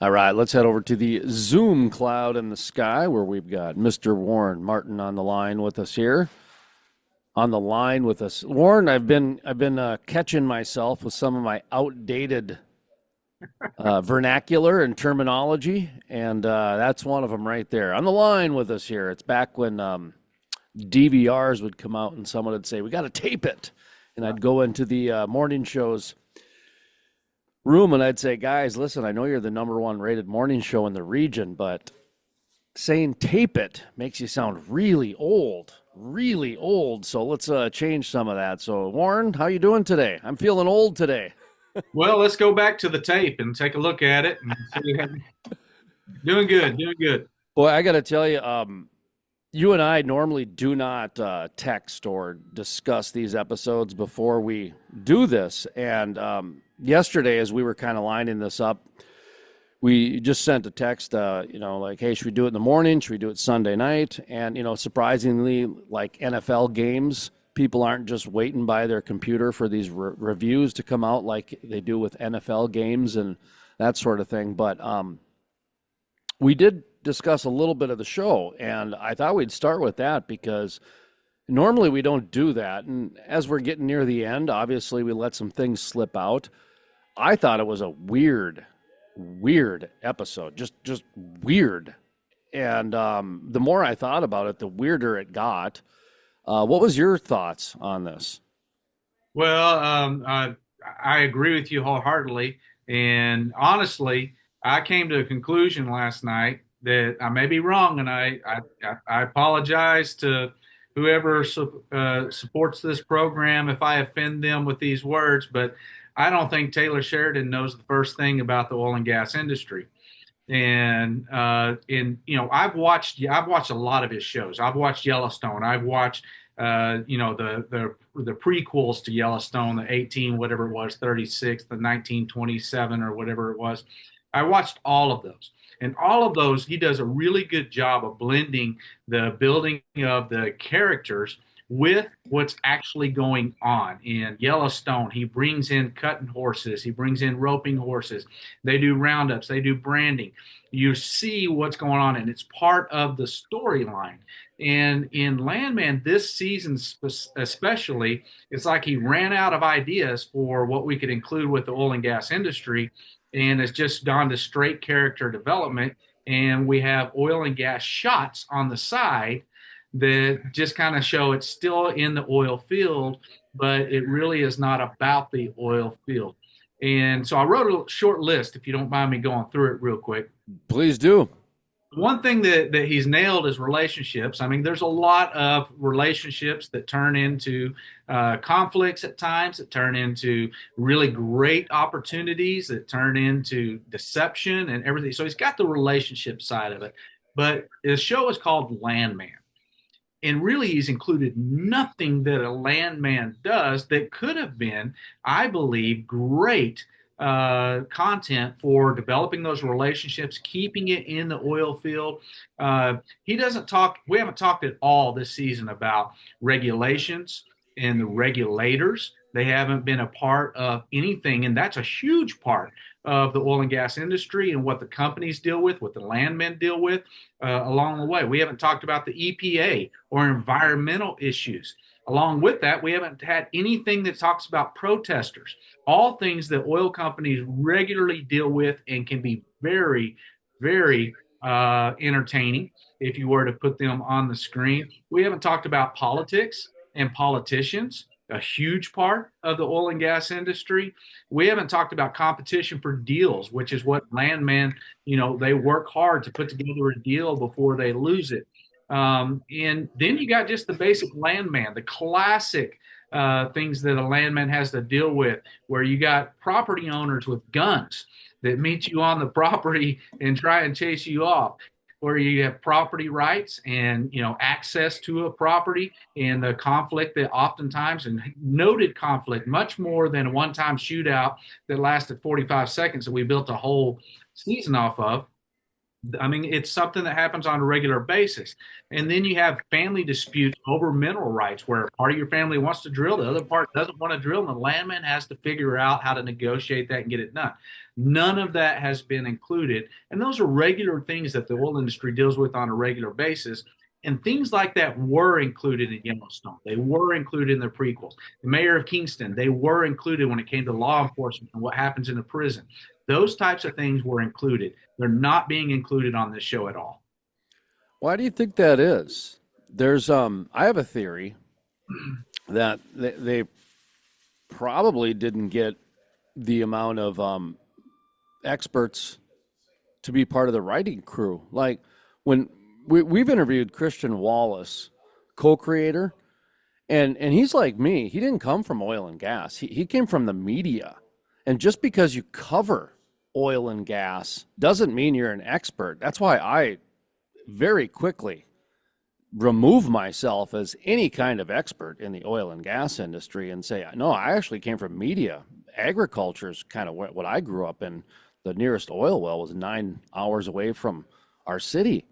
All right, let's head over to the Zoom cloud in the sky where we've got Mr. Warren Martin on the line with us here. On the line with us, Warren. I've been catching myself with some of my outdated vernacular and terminology, and that's one of them right there. On the line with us here. It's back when DVRs would come out and someone would say, "We got to tape it," and I'd go into the morning shows room and I'd say, "Guys, listen, I know you're the number one rated morning show in the region, but saying tape it makes you sound really old, really old. So let's change some of that." So, Warren, how you doing today? I'm feeling old today. Well, let's go back to the tape and take a look at it and see how, doing good, doing good. Boy, I got to tell you, you and I normally do not text or discuss these episodes before we do this. And yesterday, as we were kind of lining this up, we just sent a text, like, "Hey, should we do it in the morning? Should we do it Sunday night?" And, surprisingly, like NFL games, people aren't just waiting by their computer for these reviews to come out like they do with NFL games and that sort of thing. But we did discuss a little bit of the show, and I thought we'd start with that because normally we don't do that. And as we're getting near the end, obviously we let some things slip out. I thought it was a weird episode, just weird. And the more I thought about it, the weirder it got. What was your thoughts on this? Well, I agree with you wholeheartly. And honestly, I came to a conclusion last night that I may be wrong, and I apologize to whoever supports this program if I offend them with these words, but I don't think Taylor Sheridan knows the first thing about the oil and gas industry. And I've watched a lot of his shows. I've watched Yellowstone. I've watched the prequels to Yellowstone, the 18 whatever it was, 36, the 1927 or whatever it was. I watched all of those. And all of those, he does a really good job of blending the building of the characters with what's actually going on. In Yellowstone, he brings in cutting horses, he brings in roping horses. They do roundups, they do branding. You see what's going on, and it's part of the storyline. And in Landman, this season especially, it's like he ran out of ideas for what we could include with the oil and gas industry, and it's just gone to straight character development. And we have oil and gas shots on the side that just kind of show it's still in the oil field, but it really is not about the oil field. And so I wrote a short list, if you don't mind me going through it real quick. Please do. One thing that he's nailed is relationships. I mean, there's a lot of relationships that turn into conflicts at times, that turn into really great opportunities, that turn into deception and everything. So he's got the relationship side of it. But the show is called Landman. And really, he's included nothing that a landman does that could have been, I believe, great content for developing those relationships, keeping it in the oil field. He doesn't talk, we haven't talked at all this season about regulations and the regulators. They haven't been a part of anything, and that's a huge part of the oil and gas industry and what the companies deal with, what the landmen deal with along the way. We haven't talked about the EPA or environmental issues. Along with that, we haven't had anything that talks about protesters, all things that oil companies regularly deal with and can be very, very entertaining if you were to put them on the screen. We haven't talked about politics and politicians, a huge part of the oil and gas industry. We haven't talked about competition for deals, which is what Landman, they work hard to put together a deal before they lose it. And then you got just the basic landman, the classic things that a landman has to deal with, where you got property owners with guns that meet you on the property and try and chase you off, where you have property rights and access to a property, and the conflict that oftentimes, and noted conflict, much more than a one-time shootout that lasted 45 seconds that we built a whole season off of. I mean, it's something that happens on a regular basis. And then you have family disputes over mineral rights where part of your family wants to drill, the other part doesn't want to drill, and the landman has to figure out how to negotiate that and get it done. None of that has been included. And those are regular things that the oil industry deals with on a regular basis. And things like that were included in Yellowstone. They were included in the prequels. The mayor of Kingston, they were included when it came to law enforcement and what happens in a prison. Those types of things were included. They're not being included on this show at all. Why do you think that is? There's I have a theory that they probably didn't get the amount of experts to be part of the writing crew. Like when we've interviewed Christian Wallace, co-creator, and he's like me. He didn't come from oil and gas. He came from the media. And just because you cover oil and gas doesn't mean you're an expert. That's why I very quickly remove myself as any kind of expert in the oil and gas industry and say, no, I actually came from media. Agriculture is kind of what I grew up in. The nearest oil well was 9 hours away from our city.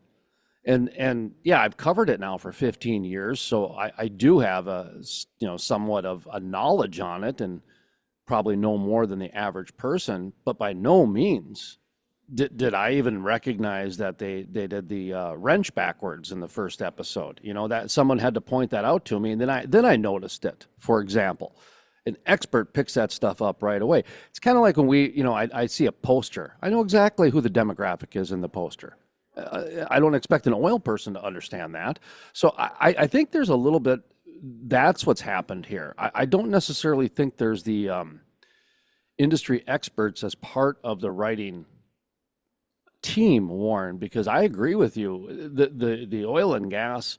And yeah, I've covered it now for 15 years, so I do have a somewhat of a knowledge on it, and probably know more than the average person. But by no means did I even recognize that they did the wrench backwards in the first episode. That someone had to point that out to me, and then I noticed it. For example, an expert picks that stuff up right away. It's kind of like when I see a poster. I know exactly who the demographic is in the poster. I don't expect an oil person to understand that. So I think there's a little bit, that's what's happened here. I don't necessarily think there's the industry experts as part of the writing team, Warren, because I agree with you. The oil and gas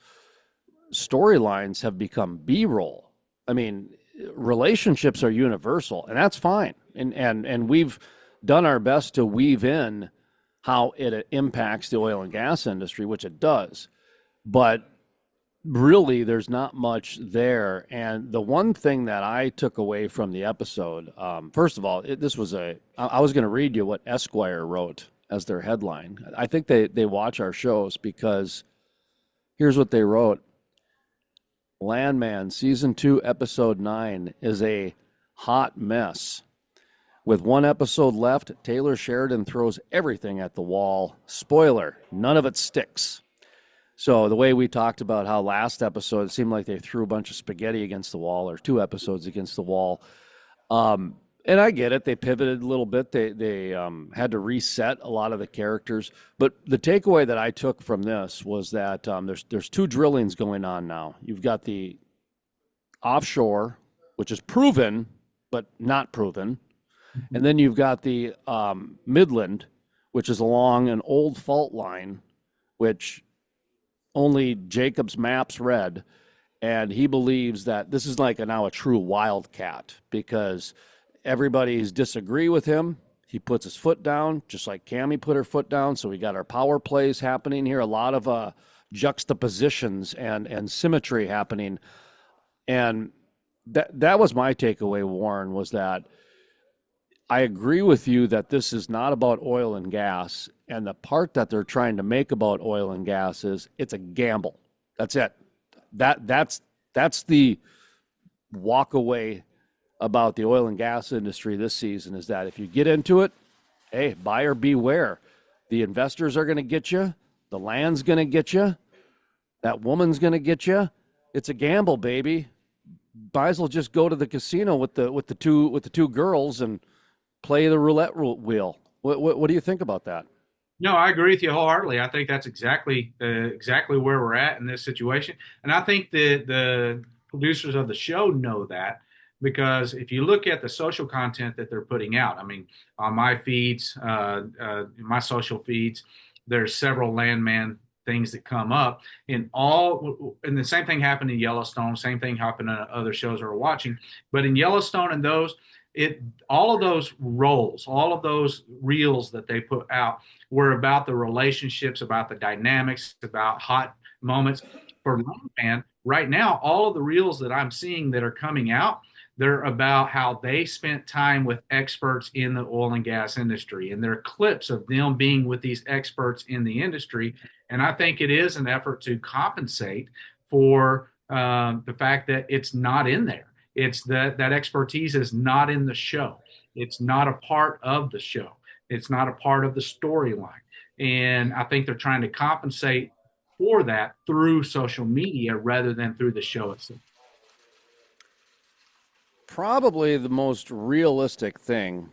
storylines have become B-roll. I mean, relationships are universal, and that's fine. And we've done our best to weave in how it impacts the oil and gas industry, which it does. But really, there's not much there. And the one thing that I took away from the episode, first of all, I was going to read you what Esquire wrote as their headline. I think they watch our shows because here's what they wrote. Landman, Season 2, Episode 9 is a hot mess. With one episode left, Taylor Sheridan throws everything at the wall. Spoiler, none of it sticks. So the way we talked about how last episode, it seemed like they threw a bunch of spaghetti against the wall, or 2 episodes against the wall. And I get it. They pivoted a little bit. They had to reset a lot of the characters. But the takeaway that I took from this was that there's 2 drillings going on now. You've got the offshore, which is proven, but not proven. And then you've got the Midland, which is along an old fault line, which only Jacob's maps read. And he believes that this is like now a true wildcat because everybody's disagree with him. He puts his foot down, just like Cammie put her foot down. So we got our power plays happening here, a lot of juxtapositions and symmetry happening. And that was my takeaway, Warren, was that I agree with you that this is not about oil and gas. And the part that they're trying to make about oil and gas is it's a gamble. That's it. That's the walk away about the oil and gas industry this season, is that if you get into it, hey, buyer beware. The investors are going to get you. The land's going to get you. That woman's going to get you. It's a gamble, baby. Might as well just go to the casino with the two girls and play the roulette wheel. What do you think about that? No, I agree with you wholeheartedly. I think that's exactly where we're at in this situation, and I think the producers of the show know that because if you look at the social content that they're putting out, I mean, on my feeds, my social feeds, there's several Landman things that come up, and the same thing happened in Yellowstone, same thing happened in other shows we're watching, but in Yellowstone and those. All of those roles, all of those reels that they put out were about the relationships, about the dynamics, about hot moments. For Landman, right now, all of the reels that I'm seeing that are coming out, They're about how they spent time with experts in the oil and gas industry. And there are clips of them being with these experts in the industry. And I think it is an effort to compensate for the fact that it's not in there. It's that expertise is not in the show. It's not a part of the show. It's not a part of the storyline. And I think they're trying to compensate for that through social media rather than through the show itself. Probably the most realistic thing,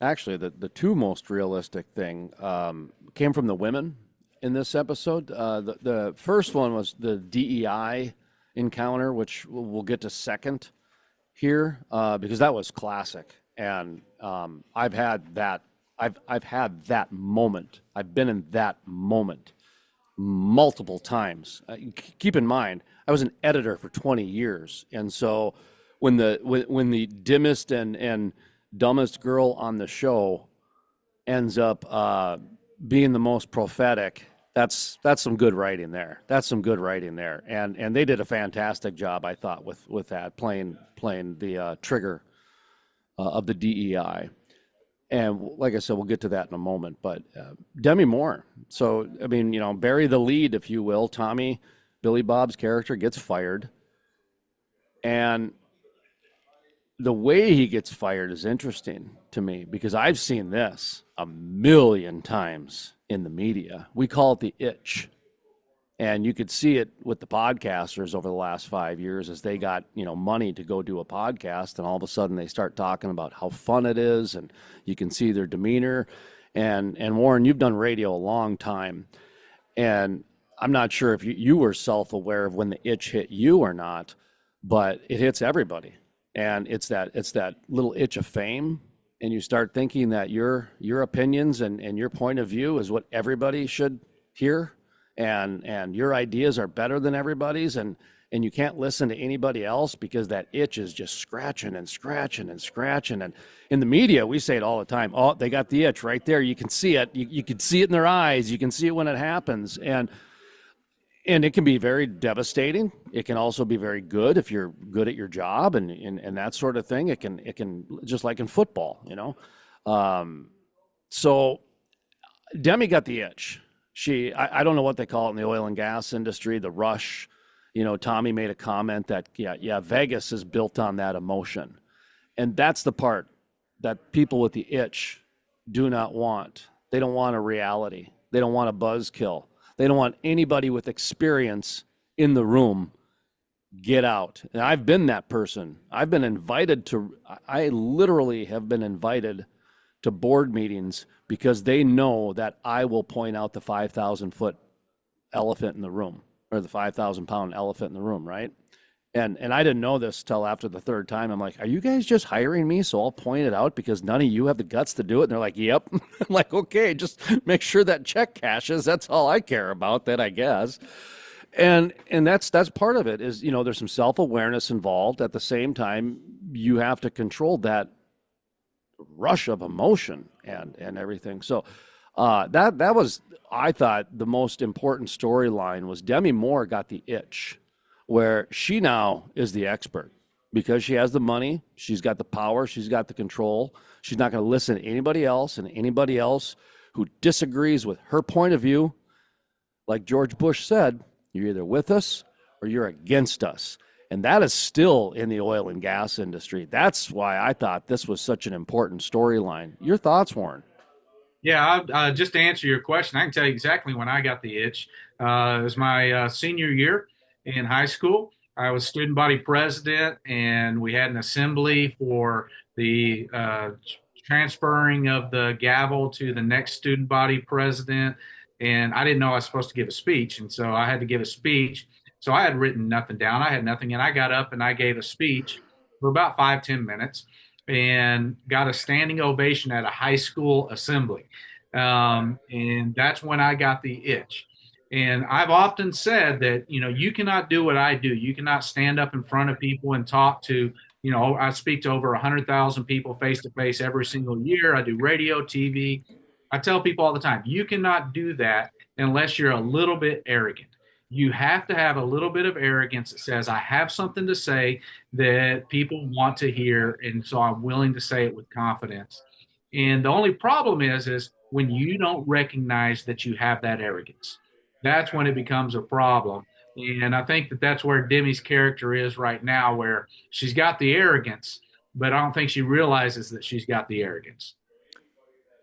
actually, the two most realistic thing came from the women in this episode. The first one was the DEI encounter, which we'll get to second here, because that was classic. And I've had that. I've had that moment. I've been in that moment multiple times. Keep in mind, I was an editor for 20 years, and so when the dimmest and dumbest girl on the show ends up being the most prophetic, that's some good writing there. That's some good writing there, and they did a fantastic job, I thought, with that playing the trigger of the DEI. And like I said, we'll get to that in a moment. But Demi Moore. So, I mean, bury the lead, if you will. Tommy, Billy Bob's character, gets fired. And the way he gets fired is interesting to me because I've seen this a million times in the media. We call it the itch. And you could see it with the podcasters over the last 5 years as they got, money to go do a podcast, and all of a sudden they start talking about how fun it is, and you can see their demeanor. And Warren, you've done radio a long time, and I'm not sure if you were self-aware of when the itch hit you or not, but it hits everybody. And it's that little itch of fame, and you start thinking that your opinions and your point of view is what everybody should hear, and your ideas are better than everybody's, and you can't listen to anybody else because that itch is just scratching and scratching and scratching. And in the media, we say it all the time. Oh, they got the itch right there. You can see it. You can see it in their eyes. You can see it when it happens. And it can be very devastating. It can also be very good if you're good at your job and that sort of thing. It can just like in football, So Demi got the itch. I don't know what they call it in the oil and gas industry, the rush. Tommy made a comment that, yeah, Vegas is built on that emotion. And that's the part that people with the itch do not want. They don't want a reality. They don't want a buzzkill. They don't want anybody with experience in the room. Get out. And I've been that person. I literally have been invited to board meetings because they know that I will point out the 5,000-foot elephant in the room, or the 5,000-pound elephant in the room, right? And I didn't know this till after the third time. I'm like, are you guys just hiring me so I'll point it out because none of you have the guts to do it? And they're like, yep. I'm like, okay, just make sure that check cashes. That's all I care about, that I guess. And that's part of it is, there's some self-awareness involved. At the same time, you have to control that rush of emotion and everything. So that was, I thought, the most important storyline was Demi Moore got the itch, where she now is the expert because she has the money, she's got the power, she's got the control. She's not going to listen to anybody else, and anybody else who disagrees with her point of view, like George Bush said, you're either with us or you're against us. And that is still in the oil and gas industry. That's why I thought this was such an important storyline. Your thoughts, Warren? Yeah, just to answer your question, I can tell you exactly when I got the itch. It was my senior year in high school. I was student body president, and we had an assembly for the transferring of the gavel to the next student body president. And I didn't know I was supposed to give a speech, and so I had to give a speech. So I had written nothing down. I had nothing, and I got up and I gave a speech for about 5, 10 minutes and got a standing ovation at a high school assembly. And that's when I got the itch. And I've often said that, you cannot do what I do. You cannot stand up in front of people and talk to, I speak to over 100,000 people face to face every single year. I do radio, TV. I tell people all the time, you cannot do that unless you're a little bit arrogant. You have to have a little bit of arrogance that says, I have something to say that people want to hear, and so I'm willing to say it with confidence. And the only problem is when you don't recognize that you have that arrogance. That's when it becomes a problem. And I think that that's where Demi's character is right now, where she's got the arrogance, but I don't think she realizes that she's got the arrogance.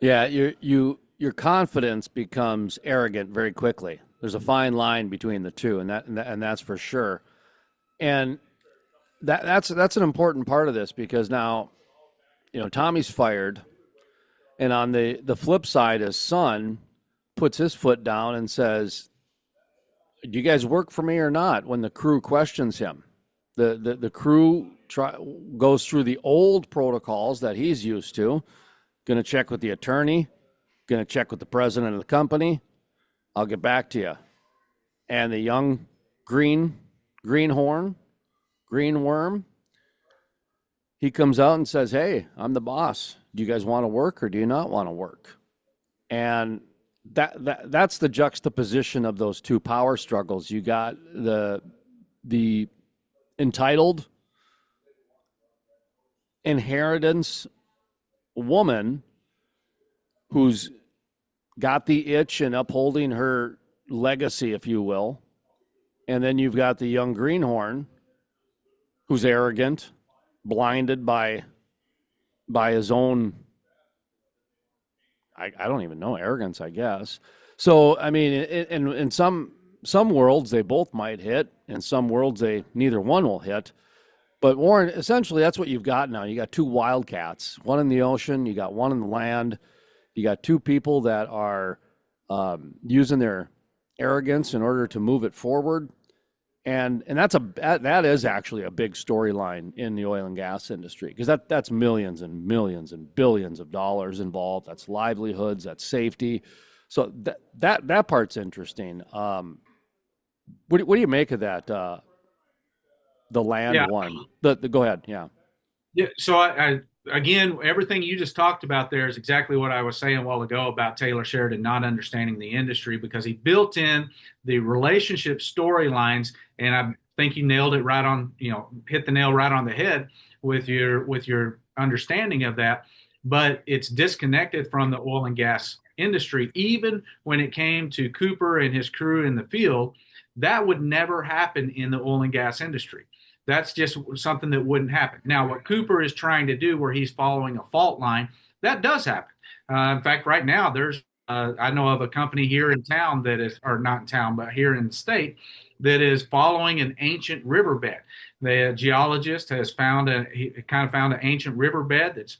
Yeah, your confidence becomes arrogant very quickly. There's a fine line between the two, and that's for sure. And that's an important part of this because now, Tommy's fired, and on the flip side, his son puts his foot down and says, "Do you guys work for me or not?" When the crew questions him, the crew goes through the old protocols that he's used to. Going to check with the attorney. Going to check with the president of the company. I'll get back to you. And the young greenhorn, green worm, he comes out and says, "Hey, I'm the boss. Do you guys want to work or do you not want to work?" And that's the juxtaposition of those two power struggles. You got the entitled inheritance woman who's got the itch and upholding her legacy, if you will. And then you've got the young greenhorn who's arrogant, blinded by his own, I don't even know, arrogance, I guess. So, I mean, in some worlds, they both might hit. In some worlds, neither one will hit. But Warren, essentially, that's what you've got now. You got two wildcats, one in the ocean, you got one in the land. You got two people that are using their arrogance in order to move it forward, and that is actually a big storyline in the oil and gas industry because that's millions and millions and billions of dollars involved. That's livelihoods, that's safety. So that part's interesting. What do you make of that? The land Yeah. one. The go ahead. Yeah. Yeah, so I again, everything you just talked about there is exactly what I was saying a while ago about Taylor Sheridan not understanding the industry because he built in the relationship storylines, and I think you nailed it right on, hit the nail right on the head with your understanding of that. But it's disconnected from the oil and gas industry. Even when it came to Cooper and his crew in the field, that would never happen in the oil and gas industry. That's just something that wouldn't happen. Now, what Cooper is trying to do, where he's following a fault line, that does happen. In fact, right now, I know of a company here in town that is, or not in town, but here in the state, that is following an ancient riverbed. The geologist he kind of found an ancient riverbed that's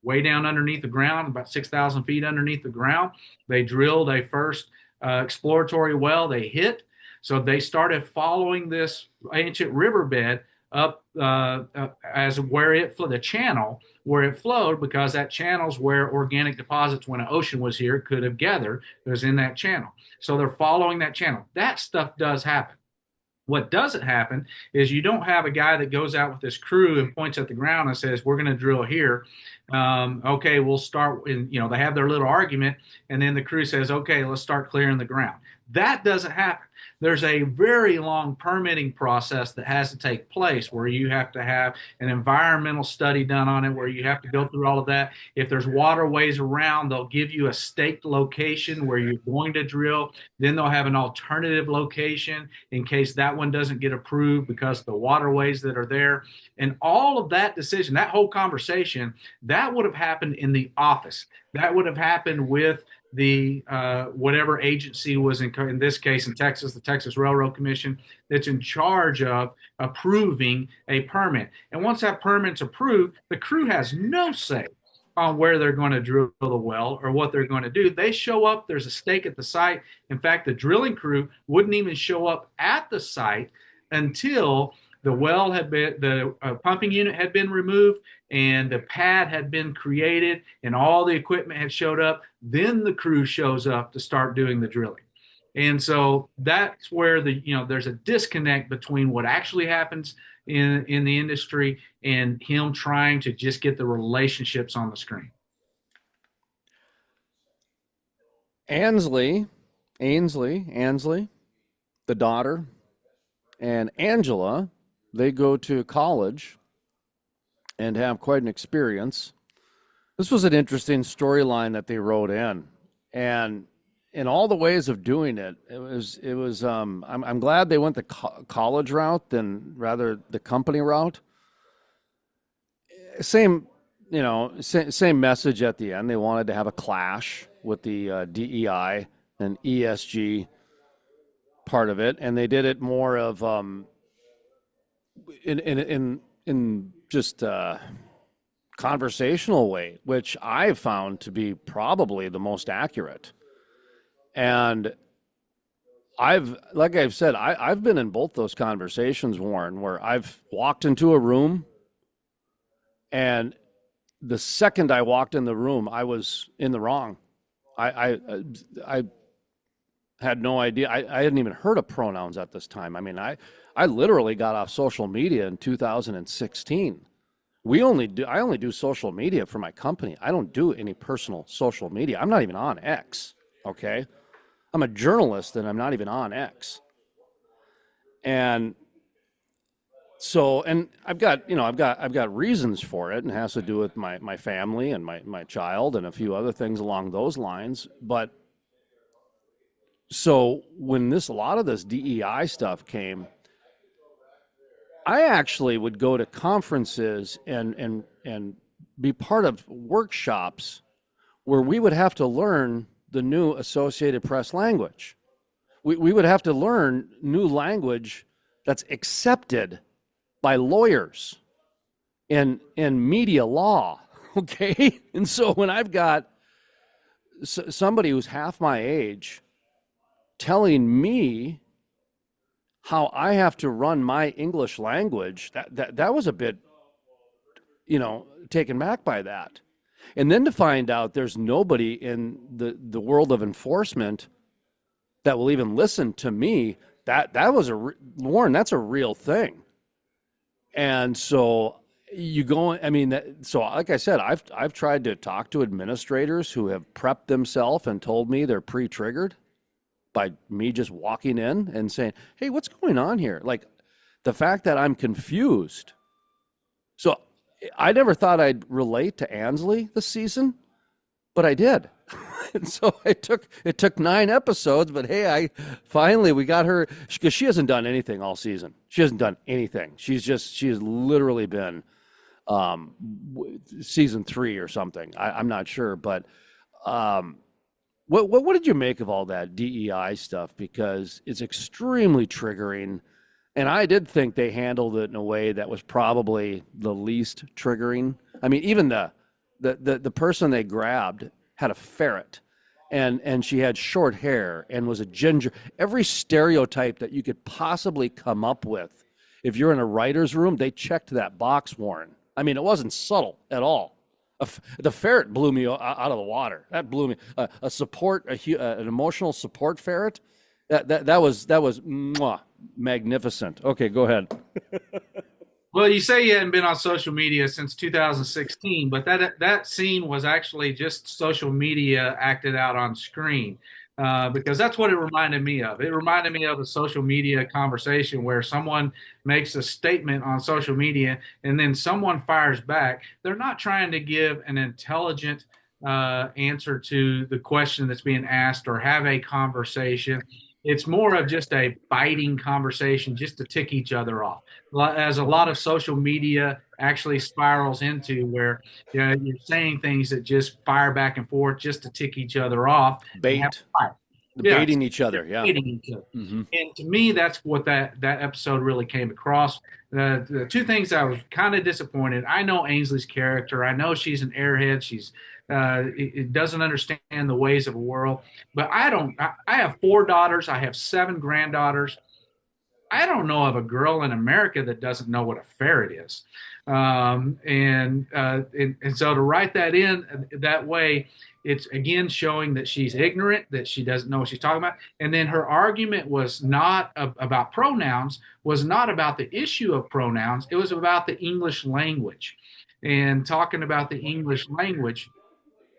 way down underneath the ground, about 6,000 feet underneath the ground. They drilled a first exploratory well. They hit. So they started following this ancient riverbed up as where the channel where it flowed, because that channel's where organic deposits, when an ocean was here, could have gathered. It was in that channel. So they're following that channel. That stuff does happen. What doesn't happen is you don't have a guy that goes out with his crew and points at the ground and says, "We're going to drill here." Okay, we'll start. And they have their little argument, and then the crew says, "Okay, let's start clearing the ground." That doesn't happen. There's a very long permitting process that has to take place where you have to have an environmental study done on it, where you have to go through all of that. If there's waterways around, they'll give you a staked location where you're going to drill. Then they'll have an alternative location in case that one doesn't get approved because of the waterways that are there. And all of that decision, that whole conversation, that would have happened in the office. That would have happened with the whatever agency was in this case in Texas, the Texas Railroad Commission, that's in charge of approving a permit. And once that permit's approved, the crew has no say on where they're going to drill the well or what they're going to do. They show up, there's a stake at the site. In fact, the drilling crew wouldn't even show up at the site until the pumping unit had been removed and the pad had been created and all the equipment had showed up. Then the crew shows up to start doing the drilling. And so that's where there's a disconnect between what actually happens in the industry and him trying to just get the relationships on the screen. Ansley, the daughter, and Angela, they go to college and have quite an experience. This was an interesting storyline that they wrote in, and in all the ways of doing it, it was. I'm glad they went the college route than rather the company route. Same, same message at the end. They wanted to have a clash with the DEI and ESG part of it, and they did it more of in just conversational way, which I've found to be probably the most accurate. And like I've said, I've been in both those conversations, Warren, where I've walked into a room, and the second I walked in the room, I was in the wrong. I had no idea. I hadn't even heard of pronouns at this time. I mean, I literally got off social media in 2016. I only do social media for my company. I don't do any personal social media. I'm not even on X. Okay. I'm a journalist and I'm not even on X. And so, and I've got reasons for it, and it has to do with my family and my child and a few other things along those lines. But so when a lot of this DEI stuff came, I actually would go to conferences and be part of workshops where we would have to learn the new Associated Press language. We would have to learn new language that's accepted by lawyers in media law. Okay. And so when I've got somebody who's half my age telling me how I have to run my English language, that was a bit, taken back by that. And then to find out there's nobody in the world of enforcement that will even listen to me, that was Warren, that's a real thing. And so you go, I mean, so like I said, I've tried to talk to administrators who have prepped themselves and told me they're pre-triggered by me just walking in and saying, "Hey, what's going on here?" Like the fact that I'm confused. So I never thought I'd relate to Ansley this season, but I did. And so it took 9 episodes, but hey, we got her because she hasn't done anything all season. She hasn't done anything. She has literally been season 3 or something. I'm not sure, but what did you make of all that DEI stuff? Because it's extremely triggering, and I did think they handled it in a way that was probably the least triggering. I mean, even the person they grabbed had a ferret, and she had short hair and was a ginger. Every stereotype that you could possibly come up with, if you're in a writer's room, they checked that box, Warren. I mean, it wasn't subtle at all. The ferret blew me out of the water. That blew me. An emotional support ferret. That was mwah, magnificent. Okay, go ahead. Well, you say you hadn't been on social media since 2016, but that scene was actually just social media acted out on screen, because that's what it reminded me of. It reminded me of a social media conversation where someone makes a statement on social media and then someone fires back. They're not trying to give an intelligent answer to the question that's being asked or have a conversation. It's more of just a biting conversation just to tick each other off, as a lot of social media actually spirals into, where you're saying things that just fire back and forth just to tick each other off and have Bait, a fight. Yeah, baiting each other. Yeah. baiting each other. Mm-hmm. And to me, that's what that episode really came across. The two things I was kind of disappointed. I know Ainsley's character. I know she's an airhead. She's it doesn't understand the ways of the world. But I don't. I have 4 daughters. I have 7 granddaughters. I don't know of a girl in America that doesn't know what a ferret is. And so to write that in that way, it's again showing that she's ignorant, that she doesn't know what she's talking about. And then her argument was not about pronouns, was not about the issue of pronouns. It was about the English language and talking about the English language.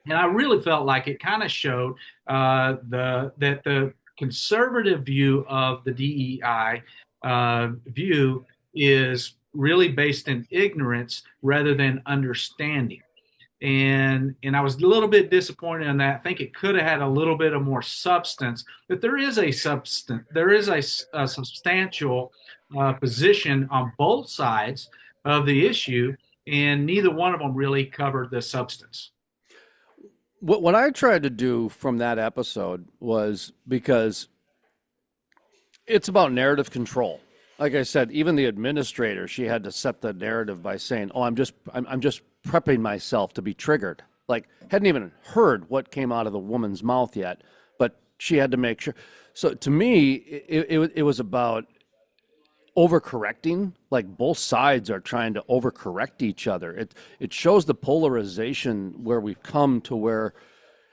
And I really felt like it kind of showed the conservative view of the DEI view is really based in ignorance rather than understanding. And I was a little bit disappointed in that. I think it could have had a little bit of more substance, but there is a substance, there is a substantial position on both sides of the issue, and neither one of them really covered the substance. What I tried to do from that episode was because it's about narrative control. Like I said, even the administrator, she had to set the narrative by saying, "Oh, I'm just prepping myself to be triggered." Like hadn't even heard what came out of the woman's mouth yet, but she had to make sure. So to me, it was about overcorrecting. Like both sides are trying to overcorrect each other. It shows the polarization where we've come to where,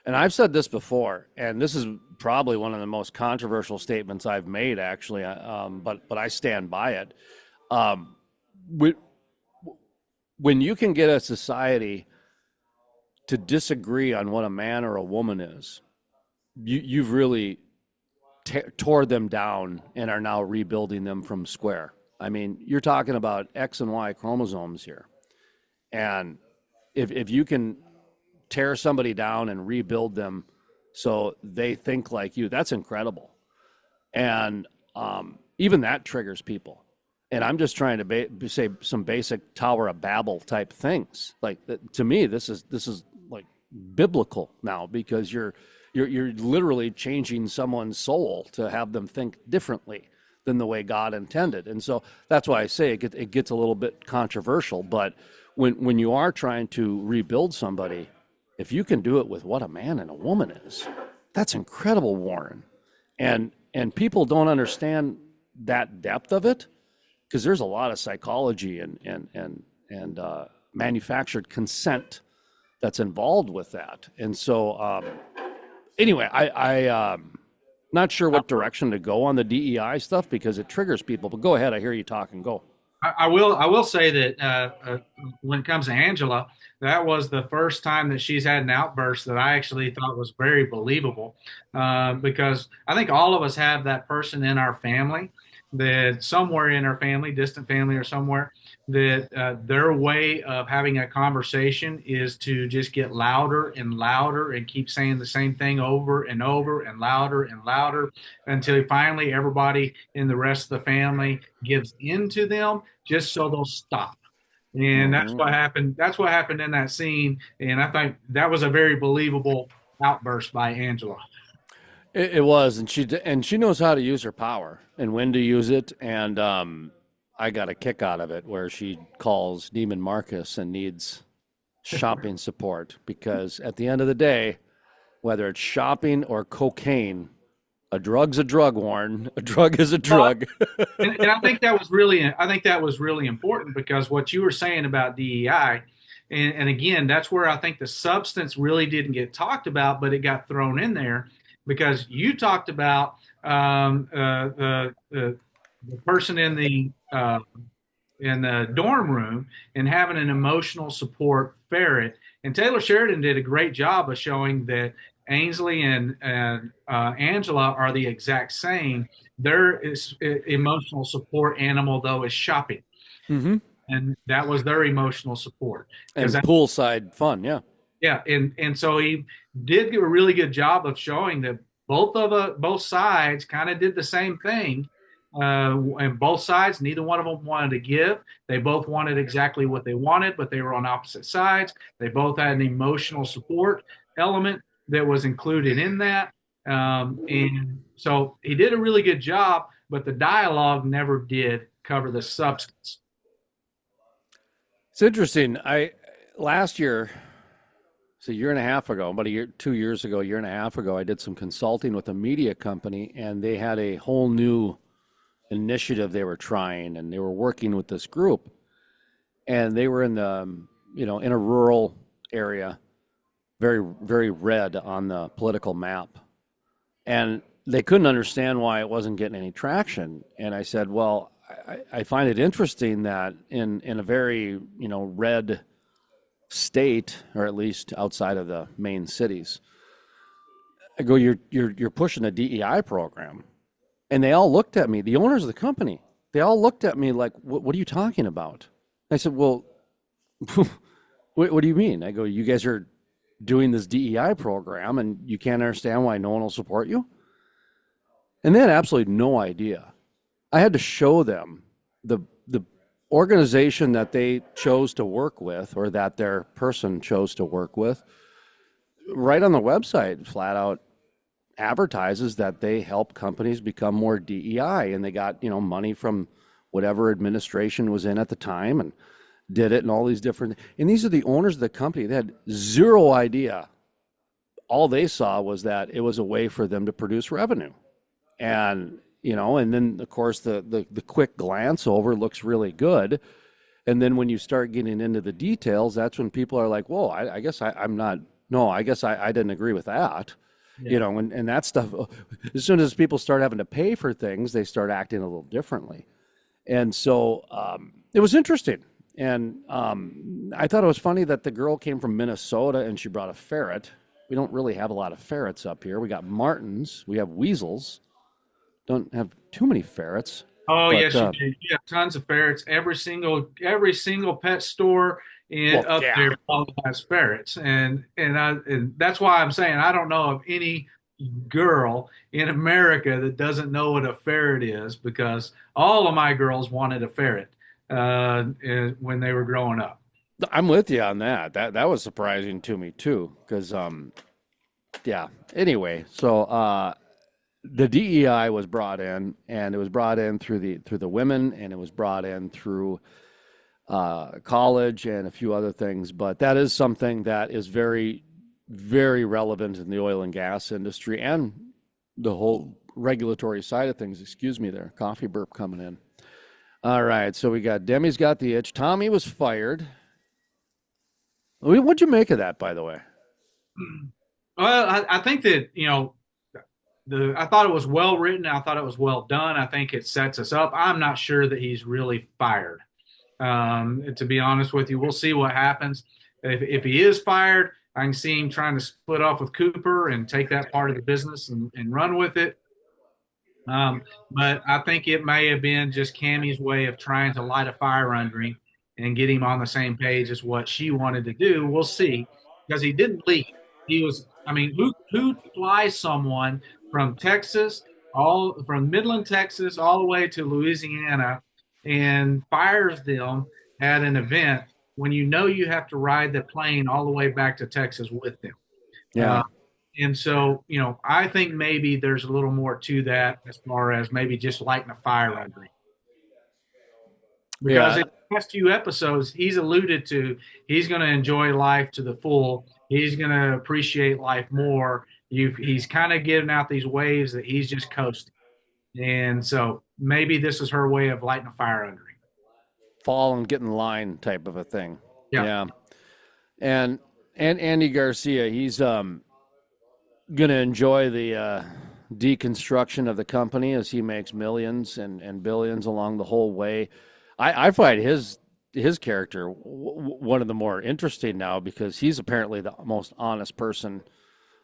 and I've said this before, and this is probably one of the most controversial statements I've made, actually. But I stand by it. Um, when you can get a society to disagree on what a man or a woman is, you've really tore them down and are now rebuilding them from square. I mean, you're talking about X and Y chromosomes here, and if you can tear somebody down and rebuild them so they think like you, that's incredible. And even that triggers people. And I'm just trying to say some basic Tower of Babel type things. Like to me, this is like biblical now, because you're literally changing someone's soul to have them think differently than the way God intended. And so that's why I say it gets a little bit controversial. But when you are trying to rebuild somebody, if you can do it with what a man and a woman is, that's incredible, Warren. And people don't understand that depth of it, because there's a lot of psychology and manufactured consent that's involved with that. And so anyway, I not sure what direction to go on the DEI stuff because it triggers people. But go ahead, I hear you talking. Go. I will say that when it comes to Angela, that was the first time that she's had an outburst that I actually thought was very believable, because I think all of us have that person in our family, that somewhere in our family, distant family or somewhere, that their way of having a conversation is to just get louder and louder and keep saying the same thing over and over and louder until finally everybody in the rest of the family gives in to them, just so they'll stop. And that's Mm-hmm. what happened. That's what happened in that scene. And I think that was a very believable outburst by Angela. It was, and she knows how to use her power and when to use it. And I got a kick out of it where she calls Neiman Marcus and needs shopping support, because at the end of the day, whether it's shopping or cocaine, a drug's a drug, Warren. A drug is a Well, drug. and I think that was really important, because what you were saying about DEI, and again, that's where I think the substance really didn't get talked about, but it got thrown in there because you talked about the person in the dorm room and having an emotional support ferret. And Taylor Sheridan did a great job of showing that Ainsley and Angela are the exact same. Their emotional support animal, though, is shopping. Mm-hmm. And that was their emotional support. Because And poolside fun, yeah. yeah, and so he did do a really good job of showing that both sides kind of did the same thing, and both sides, neither one of them wanted to give. They both wanted exactly what they wanted, but they were on opposite sides. They both had an emotional support element that was included in that, and so he did a really good job. But the dialogue never did cover the substance. It's interesting. I last year, it's a year and a half ago, about 2 years ago, a year and a half ago, I did some consulting with a media company, and they had a whole new initiative they were trying, and they were working with this group, and they were in the, in a rural area, very, very red on the political map, and they couldn't understand why it wasn't getting any traction. And I said, well, I find it interesting that in a very, red state, or at least outside of the main cities, I go, you're pushing a DEI program. And they all looked at me, the owners of the company, they all looked at me like, what are you talking about? I said, well, what do you mean? I go, you guys are doing this DEI program and you can't understand why no one will support you? And they had absolutely no idea. I had to show them the organization that they chose to work with, or that their person chose to work with, right on the website, flat out advertises that they help companies become more DEI, and they got, money from whatever administration was in at the time and did it, and all these different, and these are the owners of the company. They had zero idea. All they saw was that it was a way for them to produce revenue. And and then of course the quick glance over looks really good, and then when you start getting into the details, that's when people are like, whoa, I guess I'm not, no, I guess I didn't agree with that. Yeah. And that stuff, as soon as people start having to pay for things, they start acting a little differently. And so it was interesting. And I thought it was funny that the girl came from Minnesota and she brought a ferret. We don't really have a lot of ferrets up here. We got martins, we have weasels, don't have too many ferrets. Oh But yes, you do. You have tons of ferrets. Every single pet store in well, up yeah. there probably has ferrets, and that's why I'm saying I don't know of any girl in America that doesn't know what a ferret is, because all of my girls wanted a ferret when they were growing up. I'm with you on that. That was surprising to me too, because yeah. Anyway, so the DEI was brought in, and it was brought in through the women, and it was brought in through college and a few other things. But that is something that is very, very relevant in the oil and gas industry and the whole regulatory side of things. Excuse me, there, coffee burp coming in. All right, so we got Demi's got the itch. Tommy was fired. What'd you make of that, by the way? Well, I think that I thought it was well written. I thought it was well done. I think it sets us up. I'm not sure that he's really fired. To be honest with you, we'll see what happens. If he is fired, I can see him trying to split off with Cooper and take that part of the business and run with it. But I think it may have been just Cammie's way of trying to light a fire under him and get him on the same page as what she wanted to do. We'll see, because he didn't leave. He was, I mean, who flies someone from Texas, all from Midland, Texas, all the way to Louisiana, and fires them at an event when you know you have to ride the plane all the way back to Texas with them? Uh, Yeah, and so, I think maybe there's a little more to that, as far as maybe just lighting a fire under him. Because yeah, in the past few episodes, he's alluded to he's going to enjoy life to the full. He's going to appreciate life more. He's kind of giving out these waves that he's just coasting. And so maybe this is her way of lighting a fire under him. fall and get in line type of a thing. Yeah. Yeah, and Andy Garcia, he's going to enjoy the deconstruction of the company as he makes millions and billions along the whole way. I find his character one of the more interesting now, because he's apparently the most honest person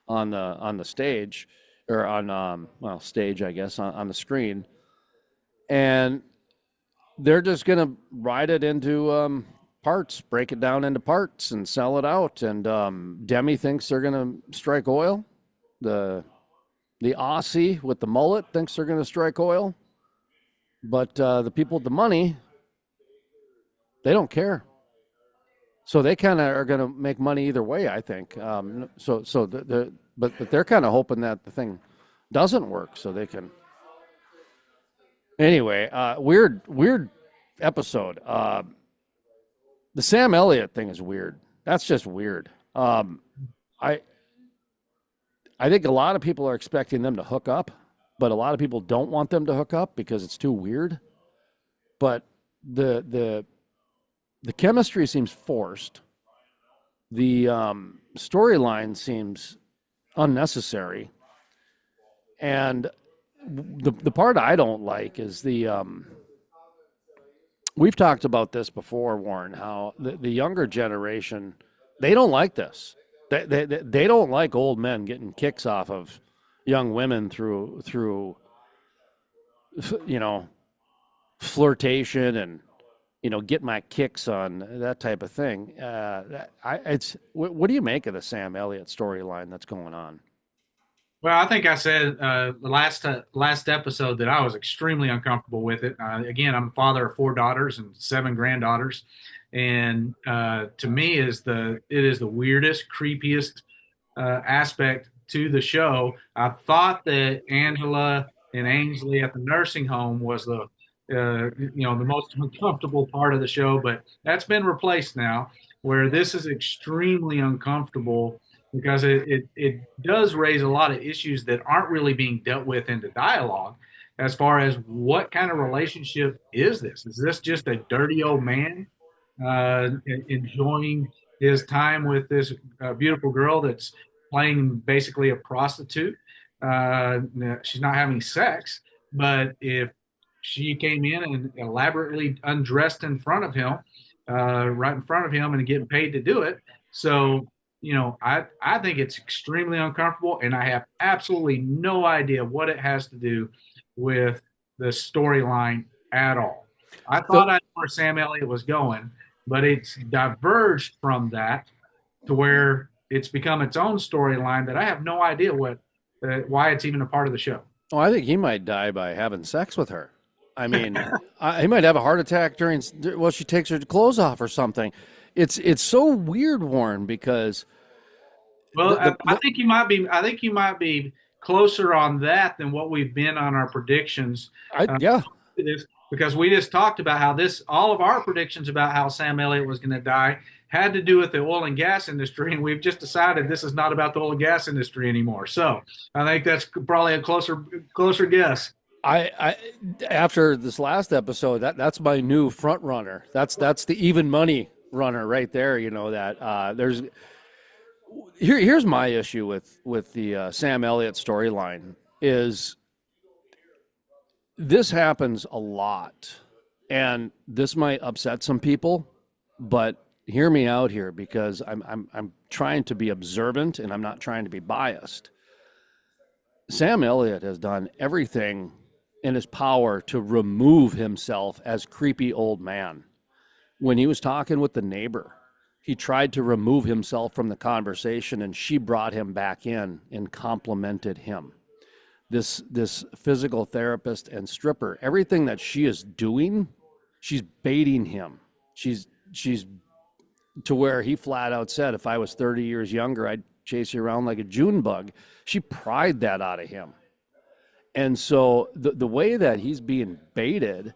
on the stage, or on stage, I guess, on the screen, and they're just going to ride it into parts, break it down into parts, and sell it out. And Demi thinks they're going to strike oil. The Aussie with the mullet thinks they're going to strike oil, but the people with the money, they don't care. So they kind of are going to make money either way, I think. But they're kind of hoping that the thing doesn't work, so they can. Anyway, weird episode. The Sam Elliott thing is weird. That's just weird. I I think a lot of people are expecting them to hook up, but a lot of people don't want them to hook up because it's too weird. But the chemistry seems forced. The storyline seems unnecessary, and the part I don't like is we've talked about this before, Warren, how the younger generation, they don't like this. They don't like old men getting kicks off of young women through you know flirtation and get my kicks on that type of thing. What do you make of the Sam Elliott storyline that's going on? Well, I think I said the last episode that I was extremely uncomfortable with it. Again, I'm a father of four daughters and seven granddaughters, and to me it is the weirdest, creepiest aspect to the show. I thought that Angela and Ainsley at the nursing home was the most uncomfortable part of the show, but that's been replaced now, where this is extremely uncomfortable because it does raise a lot of issues that aren't really being dealt with into dialogue as far as what kind of relationship is this? Is this just a dirty old man enjoying his time with this beautiful girl that's playing basically a prostitute? She's not having sex, but if she came in and elaborately undressed in front of him, right in front of him, and getting paid to do it. So, I think it's extremely uncomfortable, and I have absolutely no idea what it has to do with the storyline at all. I thought So I knew where Sam Elliott was going, but it's diverged from that to where it's become its own storyline that I have no idea why it's even a part of the show. oh, I think he might die by having sex with her. I mean, he might have a heart attack during she takes her clothes off or something. It's so weird, Warren, because Well, I think you might be. I think you might be closer on that than what we've been on our predictions. Uh, yeah. this because we just talked about how all of our predictions about how Sam Elliott was going to die had to do with the oil and gas industry, and we've just decided this is not about the oil and gas industry anymore. So I think that's probably a closer guess. I after this last episode, that's my new front runner. That's the even money runner right there. That there's here's my issue with the Sam Elliott storyline is this happens a lot, and this might upset some people, but hear me out here because I'm trying to be observant and I'm not trying to be biased. Sam Elliott has done everything in his power to remove himself as creepy old man. When he was talking with the neighbor, he tried to remove himself from the conversation, and she brought him back in and complimented him. This physical therapist and stripper, everything that she is doing, she's baiting him. She's to where he flat out said, if I was 30 years younger, I'd chase you around like a June bug. She pried that out of him. And so the way that he's being baited,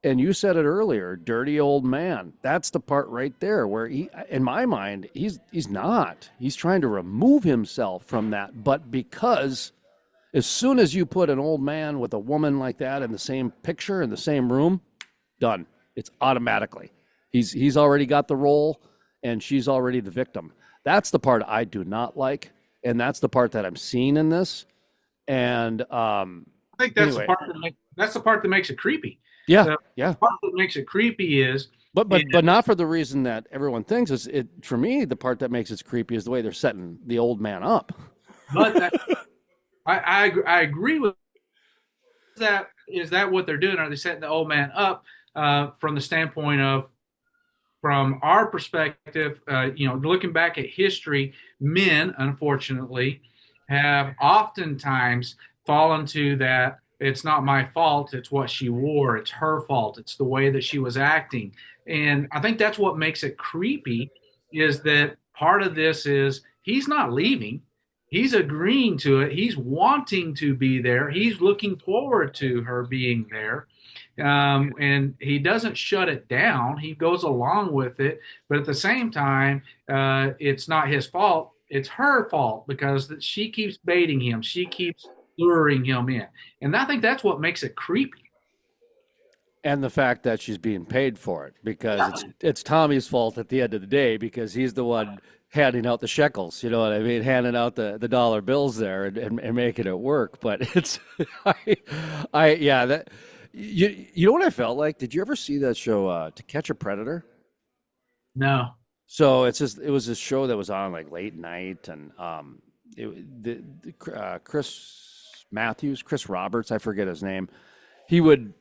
and you said it earlier, dirty old man, that's the part right there where he, in my mind, he's not. He's trying to remove himself from that. But because as soon as you put an old man with a woman like that in the same picture, in the same room, done. It's automatically. He's already got the role, and she's already the victim. That's the part I do not like, and that's the part that I'm seeing in this. And I think that's anyway, the part that makes it creepy. yeah, The yeah. part that makes it creepy is, But not for the reason that everyone thinks. Is it for me? The part that makes it creepy is the way they're setting the old man up. but that, I agree with that. Is that what they're doing? Are they setting the old man up from the standpoint of, from our perspective, looking back at history, men, unfortunately, have oftentimes fallen to that. It's not my fault. It's what she wore. It's her fault. It's the way that she was acting. And I think that's what makes it creepy, is that part of this is he's not leaving. He's agreeing to it. He's wanting to be there. He's looking forward to her being there. And he doesn't shut it down. He goes along with it. But at the same time, it's not his fault. It's her fault because she keeps baiting him. She keeps luring him in. And I think that's what makes it creepy. And the fact that she's being paid for it, because it's Tommy's fault at the end of the day, because he's the one handing out the shekels, you know what I mean, handing out the dollar bills there and making it work. But it's yeah, that you know what I felt like? Did you ever see that show To Catch a Predator? No. So it was this show that was on like late night, and Chris Roberts, I forget his name. He would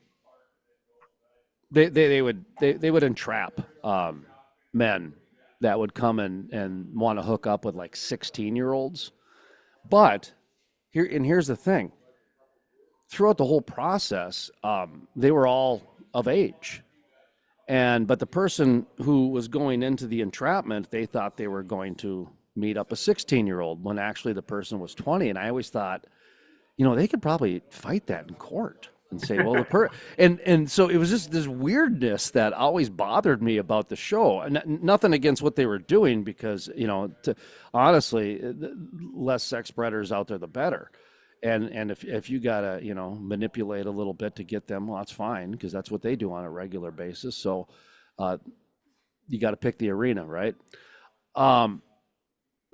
they would entrap men that would come and want to hook up with like 16-year-olds. But here's the thing: throughout the whole process, they were all of age. But the person who was going into the entrapment, they thought they were going to meet up a 16-year-old when actually the person was 20. And I always thought, they could probably fight that in court and say, well, and so it was just this weirdness that always bothered me about the show. And nothing against what they were doing, because, honestly, less sex predators out there, the better. And if you gotta manipulate a little bit to get them, well, that's fine, because that's what they do on a regular basis. So you got to pick the arena, right?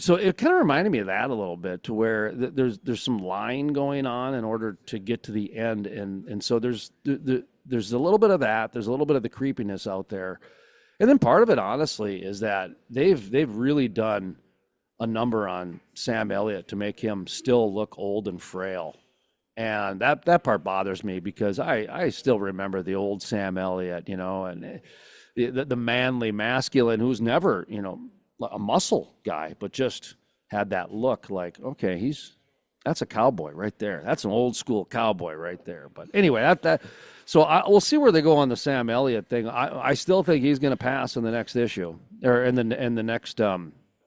So it kind of reminded me of that a little bit, to where there's some lying going on in order to get to the end, and so there's a little bit of that. There's a little bit of the creepiness out there, and then part of it, honestly, is that they've really done a number on Sam Elliott to make him still look old and frail. And that part bothers me, because I still remember the old Sam Elliott, and the manly, masculine, who's never, a muscle guy, but just had that look like, okay, that's a cowboy right there. That's an old school cowboy right there. But anyway, so we'll see where they go on the Sam Elliott thing. I still think he's going to pass in the next issue, or in the next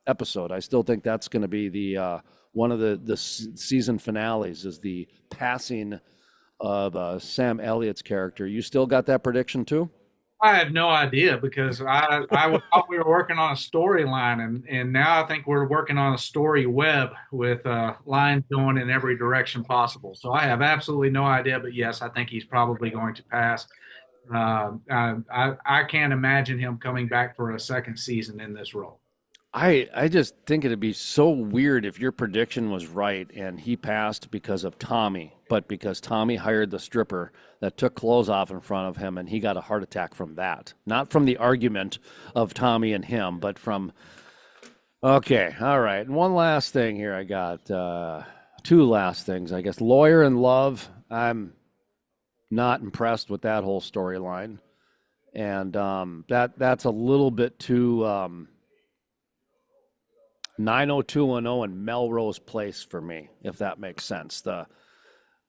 episode. I still think that's going to be the one of the season finales, is the passing of Sam Elliott's character. You still got that prediction too? I have no idea, because I thought we were working on a storyline, and now I think we're working on a story web with lines going in every direction possible. So I have absolutely no idea, but yes, I think he's probably going to pass. I can't imagine him coming back for a second season in this role. I just think it'd be so weird if your prediction was right and he passed because of Tommy, but because Tommy hired the stripper that took clothes off in front of him, and he got a heart attack from that. Not from the argument of Tommy and him, but from. Okay, all right. And one last thing here. I got two last things, I guess. Lawyer and Love. I'm not impressed with that whole storyline, and that's a little bit too. 90210 and Melrose Place for me, if that makes sense. The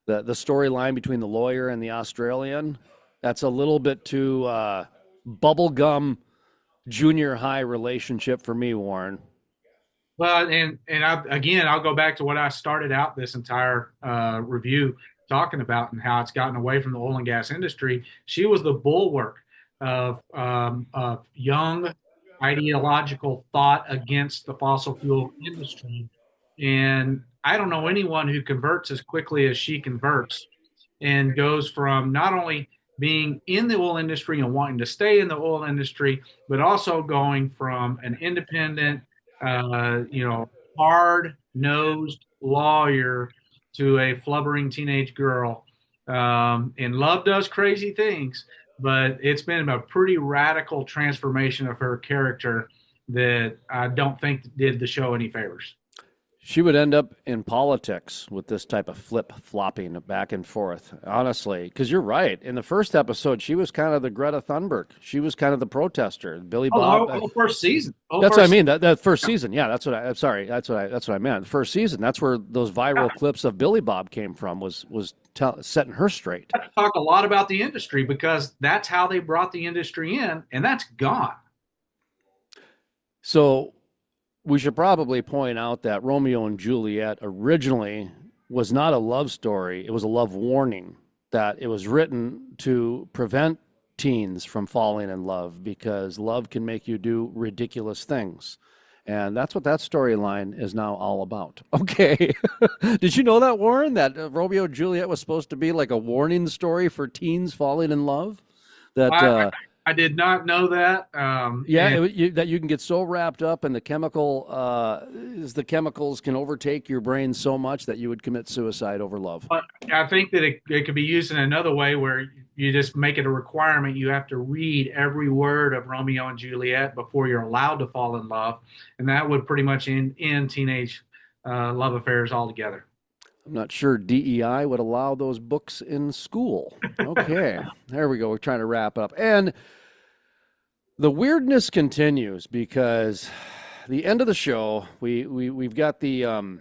storyline between the lawyer and the Australian, that's a little bit too bubblegum junior high relationship for me, Warren. Well, again, I'll go back to what I started out this entire review talking about, and how it's gotten away from the oil and gas industry. She was the bulwark of young ideological thought against the fossil fuel industry. And I don't know anyone who converts as quickly as she converts, and goes from not only being in the oil industry and wanting to stay in the oil industry, but also going from an independent, hard nosed lawyer to a flubbering teenage girl. And love does crazy things, but it's been a pretty radical transformation of her character that I don't think did the show any favors. She would end up in politics with this type of flip-flopping back and forth, honestly, because you're right. In the first episode, she was kind of the Greta Thunberg. She was kind of the protester. Billy Bob. First season. That's what I mean. That first season. Yeah, that's what I'm sorry. That's what I meant. First season. That's where those viral clips of Billy Bob came from. Was setting her straight. I talk a lot about the industry, because that's how they brought the industry in, and that's gone. So we should probably point out that Romeo and Juliet originally was not a love story. It was a love warning, that it was written to prevent teens from falling in love, because love can make you do ridiculous things. And that's what that storyline is now all about. Okay. Did you know that, Warren, that Romeo and Juliet was supposed to be like a warning story for teens falling in love? That I did not know that. Yeah, that you can get so wrapped up in the the chemicals can overtake your brain so much that you would commit suicide over love. But I think that it could be used in another way where you just make it a requirement. You have to read every word of Romeo and Juliet before you're allowed to fall in love. And that would pretty much end teenage love affairs altogether. I'm not sure DEI would allow those books in school. Okay, there we go. We're trying to wrap up. And the weirdness continues because the end of the show, we've got the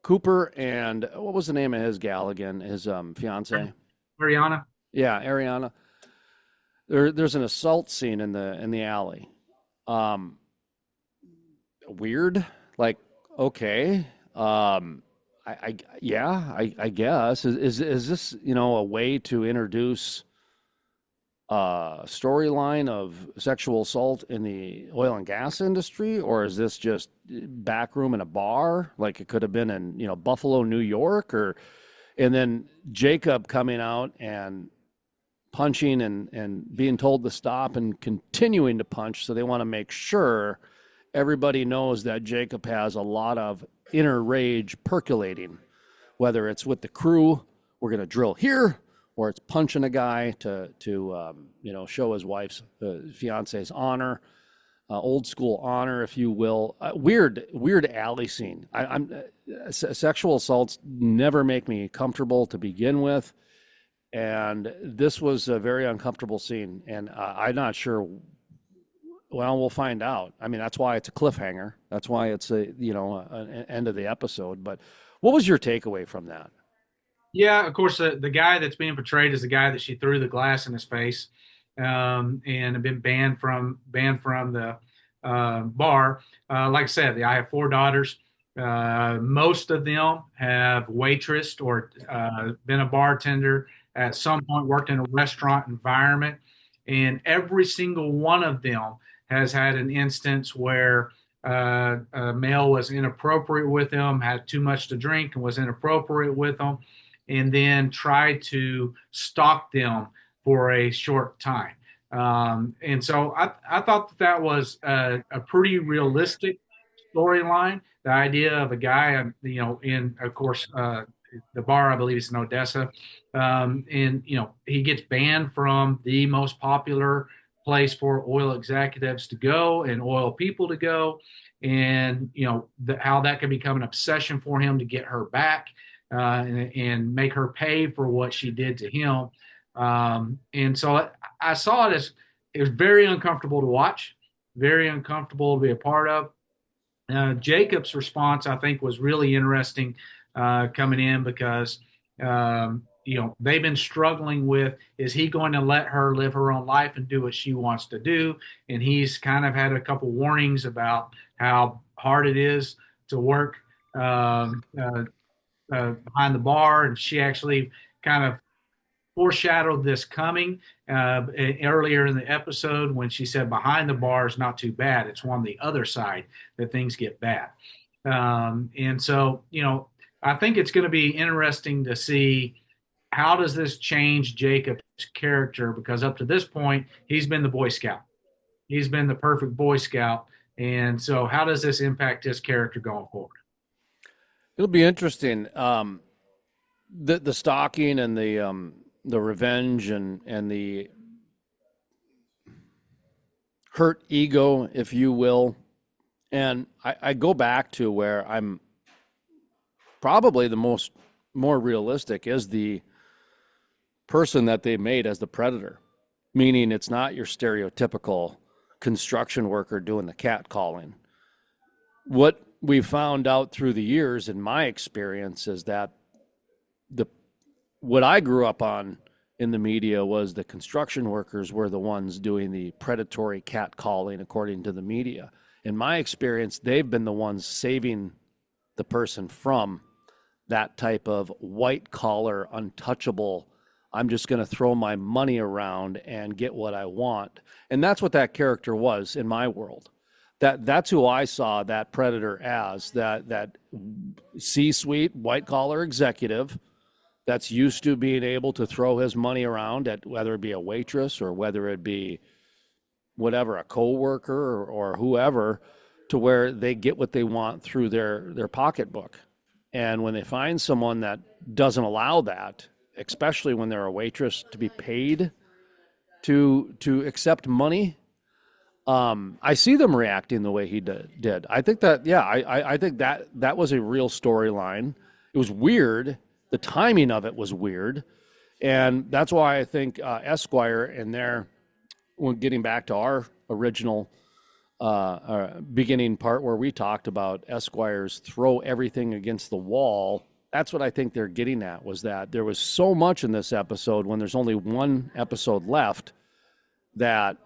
Cooper and what was the name of his gal again? His fiance. Mariana? Yeah, Ariana. There's an assault scene in the alley. Um, Weird. Like, okay. I guess is this a way to introduce storyline of sexual assault in the oil and gas industry, or is this just back room in a bar? Like it could have been in Buffalo, New York, or and then Jacob coming out and punching and being told to stop and continuing to punch. So they want to make sure everybody knows that Jacob has a lot of inner rage percolating, whether it's with the crew, we're going to drill here, or it's punching a guy to show his wife's fiance's honor, old school honor, if you will. Weird alley scene. Sexual assaults never make me comfortable to begin with, and this was a very uncomfortable scene, and I'm not sure. Well, we'll find out. I mean, that's why it's a cliffhanger. That's why it's an end of the episode. But what was your takeaway from that? Yeah, of course, the guy that's being portrayed is the guy that she threw the glass in his face, and have been banned from the bar. Like I said, I have four daughters. Most of them have waitressed or been a bartender at some point, worked in a restaurant environment, and every single one of them has had an instance where a male was inappropriate with them, had too much to drink, and was inappropriate with them, and then tried to stalk them for a short time. And so I thought that was a pretty realistic storyline. The idea of a guy, in of course the bar, I believe is in Odessa, and he gets banned from the most popular place for oil executives to go and oil people to go, and how that can become an obsession for him to get her back, and make her pay for what she did to him. And so I saw it as it was very uncomfortable to watch, very uncomfortable to be a part of. Jacob's response, I think, was really interesting coming in because they've been struggling with, is he going to let her live her own life and do what she wants to do? And he's kind of had a couple warnings about how hard it is to work behind the bar, and she actually kind of foreshadowed this coming earlier in the episode when she said behind the bar is not too bad. It's on the other side that things get bad. And so, I think it's going to be interesting to see how does this change Jacob's character, because up to this point, he's been the Boy Scout. He's been the perfect Boy Scout. And so how does this impact his character going forward? It'll be interesting. The stalking and the revenge and the hurt ego, if you will. And I go back to where I'm probably the more realistic is the person that they made as the predator, meaning it's not your stereotypical construction worker doing the cat calling. What we found out through the years, in my experience, is that what I grew up on in the media was the construction workers were the ones doing the predatory cat calling, according to the media. In my experience, they've been the ones saving the person from that type of white collar, untouchable, I'm just going to throw my money around and get what I want. And that's what that character was in my world. That's who I saw that predator as, that C-suite white collar executive that's used to being able to throw his money around at whether it be a waitress or whether it be whatever, a coworker or whoever, to where they get what they want through their pocketbook. And when they find someone that doesn't allow that, especially when they're a waitress, to be paid to accept money, I see them reacting the way he did. I think that, yeah, I think that was a real storyline. It was weird. The timing of it was weird. And that's why I think Esquire and their, when getting back to our original beginning part where we talked about Esquire's throw everything against the wall, that's what I think they're getting at, was that there was so much in this episode when there's only one episode left that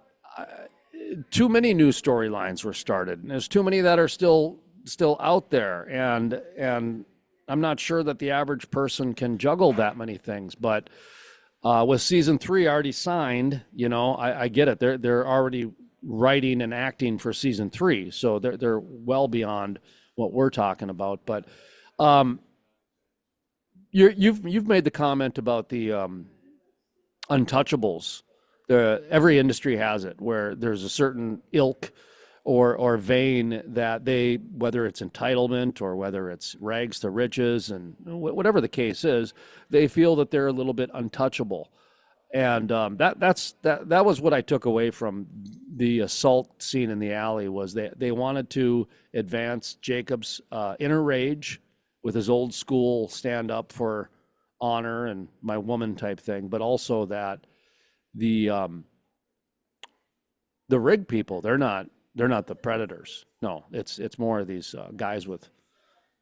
too many new storylines were started. And there's too many that are still out there. And I'm not sure that the average person can juggle that many things, but with season 3 already signed, I get it. They're already writing and acting for season 3, so they're well beyond what we're talking about. But you've made the comment about the untouchables. Every industry has it, where there's a certain ilk or vein that they, whether it's entitlement or whether it's rags to riches and whatever the case is, they feel that they're a little bit untouchable. And that was what I took away from the assault scene in the alley, was they wanted to advance Jacob's inner rage with his old school stand up for honor and my woman type thing, but also that the rig people, they're not the predators. No, it's more of these guys with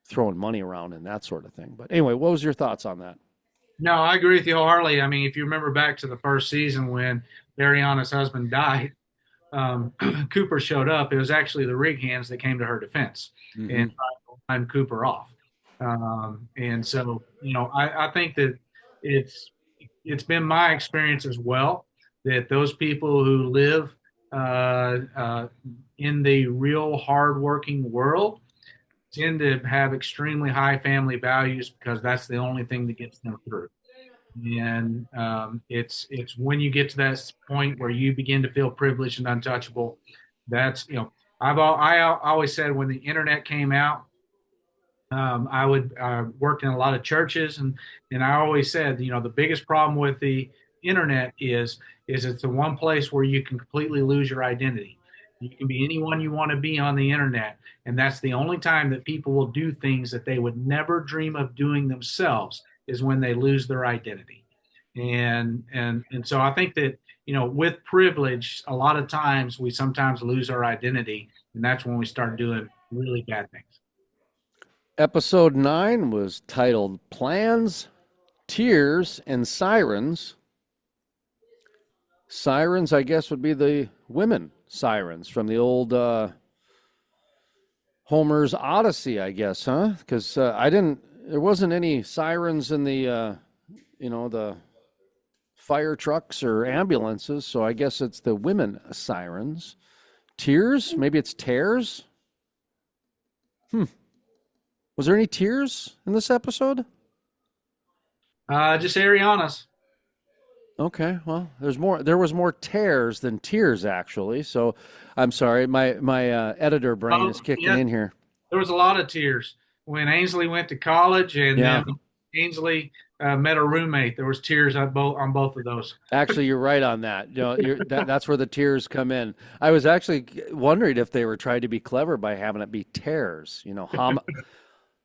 throwing money around and that sort of thing. But anyway, what was your thoughts on that? No, I agree with you wholeheartedly. I mean, if you remember back to the first season when Ariana's husband died, Cooper showed up. It was actually the rig hands that came to her defense and tried to line Cooper off. And so, I think that it's been my experience as well that those people who live in the real hardworking world tend to have extremely high family values, because that's the only thing that gets them through. And it's when you get to that point where you begin to feel privileged and untouchable. That's I always said when the internet came out, I worked in a lot of churches, and I always said, the biggest problem with the internet is it's the one place where you can completely lose your identity. You can be anyone you want to be on the internet, and that's the only time that people will do things that they would never dream of doing themselves, is when they lose their identity. And so I think that, with privilege, a lot of times we sometimes lose our identity, and that's when we start doing really bad things. Episode 9 was titled Plans, Tears, and Sirens. Sirens, I guess, would be the women sirens from the old Homer's Odyssey, I guess, huh? Because there wasn't any sirens in the, the fire trucks or ambulances, so I guess it's the women sirens. Tears? Maybe it's tears? Was there any tears in this episode? Just Ariana's. Okay, well, there was more tears than tears, actually. So, I'm sorry, my editor brain is kicking in here. There was a lot of tears when Ainsley went to college, and then Ainsley met a roommate. There was tears on both of those. Actually, you're right on that. That's where the tears come in. I was actually wondering if they were trying to be clever by having it be tears.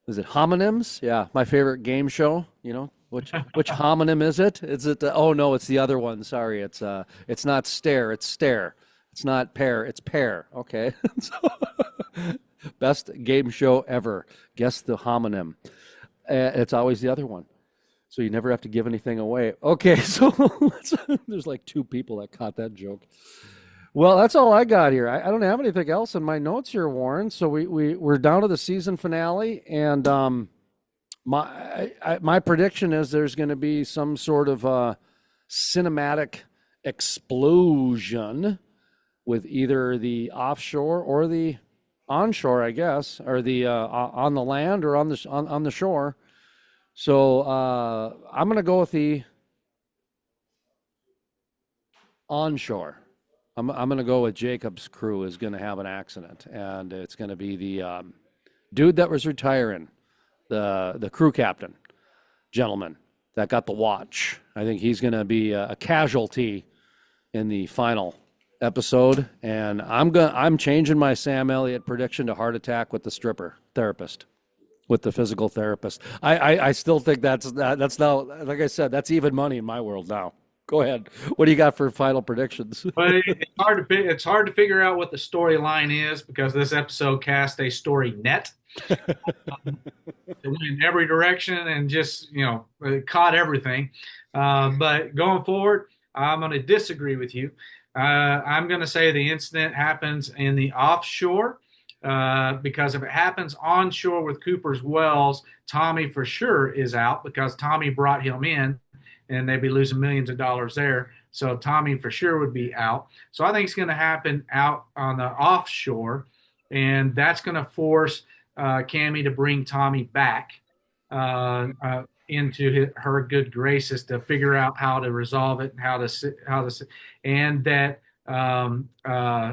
Is it homonyms? Yeah, my favorite game show. Which homonym is it? Is it? Oh no, it's the other one. Sorry, it's not stare. It's stare. It's not pair. It's pair. Okay. Best game show ever. Guess the homonym. It's always the other one. So you never have to give anything away. Okay, so there's like 2 people that caught that joke. Well, that's all I got here. I don't have anything else in my notes here, Warren. So we're down to the season finale, and my prediction is there's going to be some sort of cinematic explosion with either the offshore or the onshore, I guess, or the on the land or on the shore. So I'm going to go with the onshore. I'm going to go with Jacob's crew is going to have an accident, and it's going to be the dude that was retiring, the crew captain, gentleman that got the watch. I think he's going to be a casualty in the final episode, and I'm changing my Sam Elliott prediction to heart attack with the stripper therapist, with the physical therapist. I still think that's now, like I said, that's even money in my world now. Go ahead. What do you got for final predictions? But it's hard to figure out what the storyline is because this episode cast a story net. It went in every direction and just, it caught everything. But going forward, I'm going to disagree with you. I'm going to say the incident happens in the offshore because if it happens onshore with Cooper's Wells, Tommy for sure is out because Tommy brought him in and they'd be losing millions of dollars there. So Tommy for sure would be out. So I think it's going to happen out on the offshore, and that's going to force Cammy to bring Tommy back into her good graces to figure out how to resolve it and and that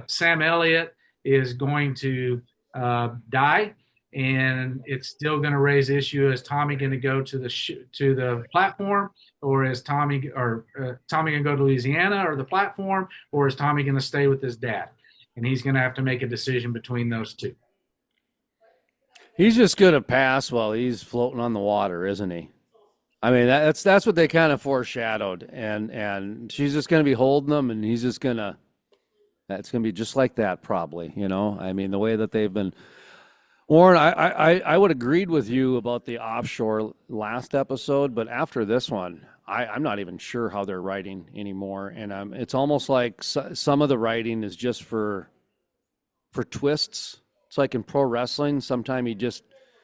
Sam Elliott is going to die, and it's still going to raise issue. Is Tommy going to go to the platform, or is Tommy going to go to Louisiana or the platform, or is Tommy going to stay with his dad? And he's going to have to make a decision between those two. He's just going to pass while he's floating on the water, isn't he? I mean, that's what they kind of foreshadowed, and she's just going to be holding them, and he's just going to. That's going to be just like that, probably. I mean, the way that they've been. Warren, I would agreed with you about the offshore last episode, but after this one, I'm not even sure how they're writing anymore, and it's almost like some of the writing is just for twists. It's like in pro wrestling, sometimes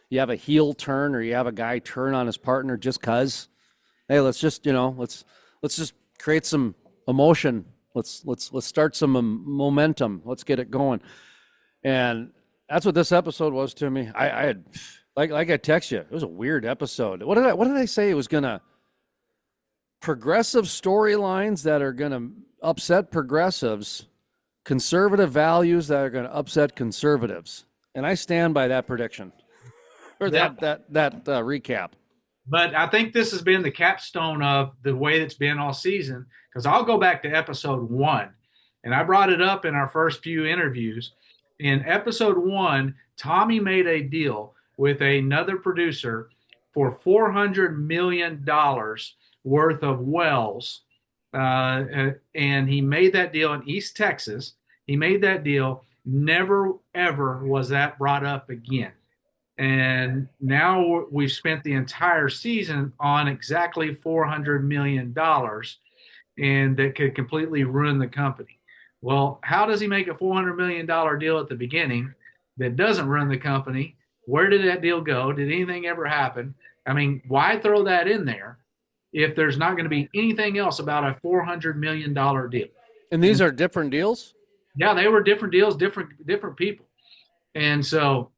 you have a heel turn or you have a guy turn on his partner just cause. Hey, let's just let's just create some emotion. Let's start some momentum. Let's get it going. And that's what this episode was to me. I had like I text you. It was a weird episode. What did I say? It was gonna progressive storylines that are gonna upset progressives, conservative values that are gonna upset conservatives, and I stand by that prediction or Yeah. that recap. But I think this has been the capstone of the way it's been all season. Because I'll go back to episode 1, and I brought it up in our first few interviews. In episode 1, Tommy made a deal with another producer for $400 million worth of wells. And he made that deal in East Texas. He made that deal. Never, ever was that brought up again. And now we've spent the entire season on exactly $400 million, and that could completely ruin the company. Well, how does he make a $400 million deal at the beginning that doesn't ruin the company? Where did that deal go? Did anything ever happen? I mean, why throw that in there if there's not going to be anything else about a $400 million deal? And these And are different deals. yeah, they were different deals, different people. And so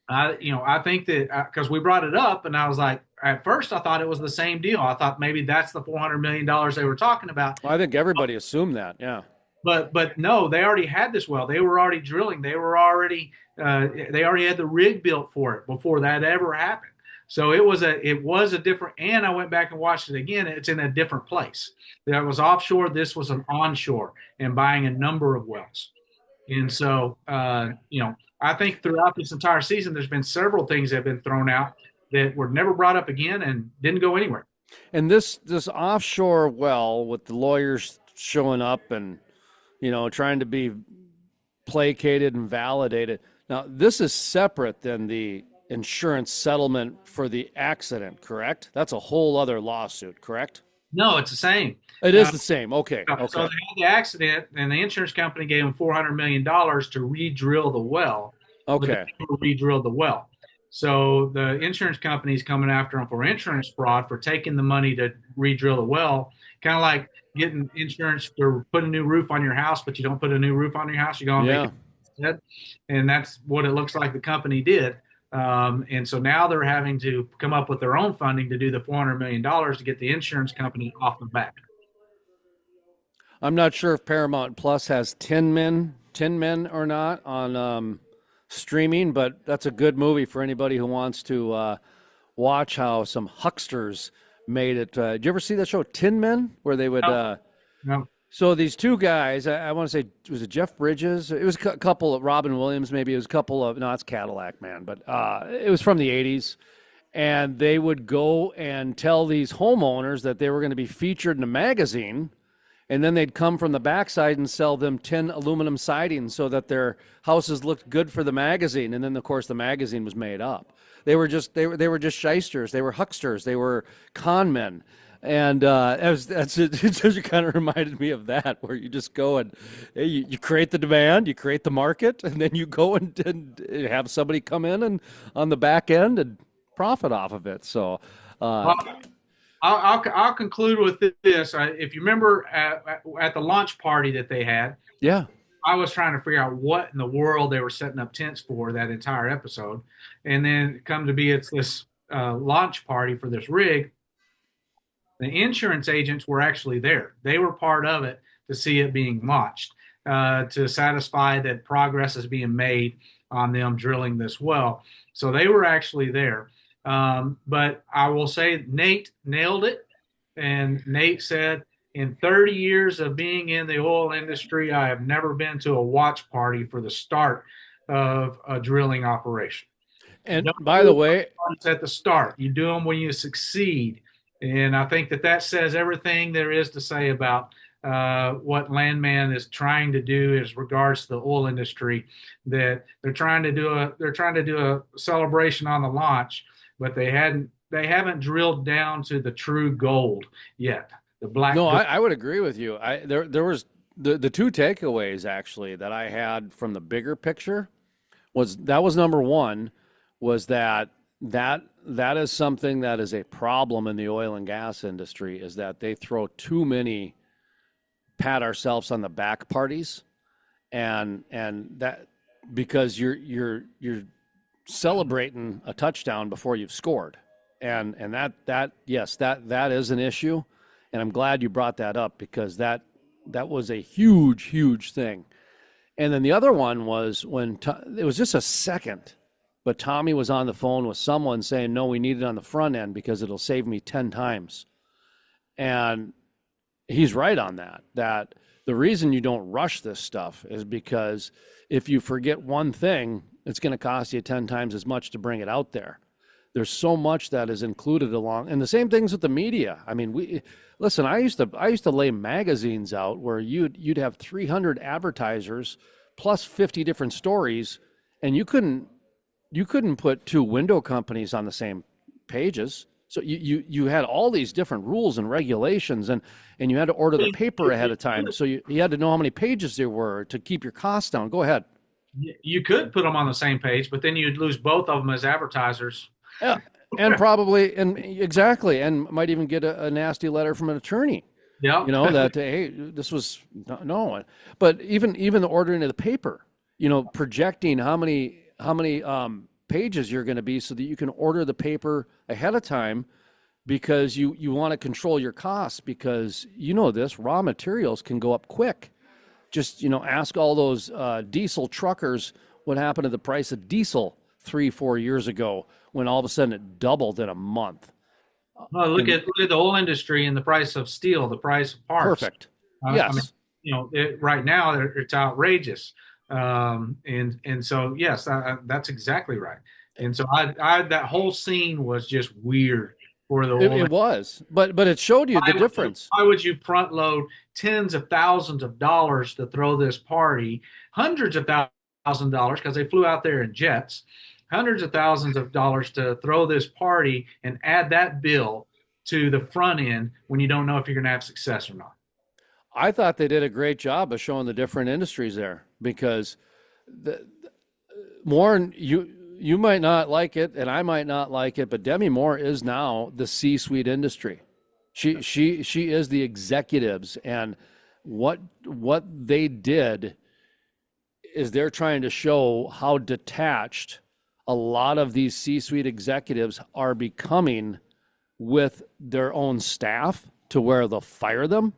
I think that because we brought it up, and I was like, at first I thought it was the same deal. I thought maybe that's the $400 million they were talking about. Well, I think everybody assumed that. Yeah. But no, they already had this well. They were already drilling. They already had the rig built for it before that ever happened. So it was a different. And I went back and watched it again. It's in a different place. That was offshore. This was an onshore, and buying a number of wells. And so, I think throughout this entire season, there's been several things that have been thrown out that were never brought up again and didn't go anywhere. And this offshore well with the lawyers showing up and trying to be placated and validated. Now, this is separate than the insurance settlement for the accident, correct? That's a whole other lawsuit, correct? No, it's the same. It is the same. Okay. So Okay. they had the accident, and the insurance company gave them $400 million to re-drill the well. But they Okay. never re-drilled the well. So the insurance company is coming after them for insurance fraud for taking the money to re-drill the well. Kind of like getting insurance to put a new roof on your house, but you don't put a new roof on your house. You go on Yeah. vacation instead. And that's what it looks like the company did. And so now they're having to come up with their own funding to do the $400 million to get the insurance company off the back. I'm not sure if Paramount Plus has Tin Men or not on streaming, but that's a good movie for anybody who wants to watch how some hucksters made it. Did you ever see that show Tin Men, where they would? No, no. So these two guys, I want to say, was it Jeff Bridges? It was a couple of Robin Williams, maybe it was a couple of, no, it's Cadillac Man, but it was from the 80s. And they would go and tell these homeowners that they were going to be featured in a magazine. And then they'd come from the backside and sell them tin aluminum siding so that their houses looked good for the magazine. And then, of course, the magazine was made up. They were just shysters. They were hucksters. They were con men. And it kind of reminded me of that, where you just go and hey, you create the demand, you create the market, and then you go and have somebody come in and on the back end and profit off of it. So, Well, I'll conclude with this. If you remember at the launch party that they had, yeah. I was trying to figure out what in the world they were setting up tents for that entire episode. And then come to be it's this launch party for this rig. The insurance agents were actually there. They were part of it to see it being launched, to satisfy that progress is being made on them drilling this well. So they were actually there. But I will say Nate nailed it. And Nate said, in 30 years of being in the oil industry, I have never been to a watch party for the start of a drilling operation. And Don't by do the way, it at the start. You do them when you succeed. And I think that says everything there is to say about what Landman is trying to do as regards to the oil industry. That they're trying to do a celebration on the launch, but they haven't drilled down to the true gold yet. The black. no, Gold. I would agree with you. There was the two takeaways actually that I had from the bigger picture was number one was that is something that is a problem in the oil and gas industry, is that they throw too many pat ourselves on the back parties, and that because you're celebrating a touchdown before you've scored, and that yes, that is an issue, and I'm glad you brought that up because that was a huge thing. And then the other one was when it was just a second, but Tommy was on the phone with someone saying, no, we need it on the front end because it'll save me 10 times. And he's right on that the reason you don't rush this stuff is because if you forget one thing, it's going to cost you 10 times as much to bring it out there. There's so much that is included along, and the same things with the media. I mean, listen, I used to lay magazines out where you'd have 300 advertisers plus 50 different stories, and you couldn't put two window companies on the same pages. So you had all these different rules and regulations, and you had to order the paper ahead of time. So you had to know how many pages there were to keep your costs down. Go ahead. You could put them on the same page, but then you'd lose both of them as advertisers. Yeah, and exactly, and might even get a nasty letter from an attorney. Yeah, That hey, this was no. But even the ordering of the paper, projecting how many pages you're going to be so that you can order the paper ahead of time, because you want to control your costs, because this raw materials can go up quick. Just ask all those diesel truckers what happened to the price of diesel 3-4 years ago when all of a sudden it doubled in a month. Well, look at the oil industry and the price of steel, the price of parts. Perfect. Yes. Right now it's outrageous. And so yes, that's exactly right. And so I that whole scene was just weird for the it was, but it showed you the difference. Why would you front load tens of thousands of dollars to throw this party, hundreds of $1,000 because they flew out there in jets, hundreds of thousands of dollars to throw this party and add that bill to the front end when you don't know if you're going to have success or not? I thought they did a great job of showing the different industries there, because you might not like it and I might not like it, but Demi Moore is now the C-suite industry. She is the executives, and what they did is they're trying to show how detached a lot of these C-suite executives are becoming with their own staff to where they'll fire them,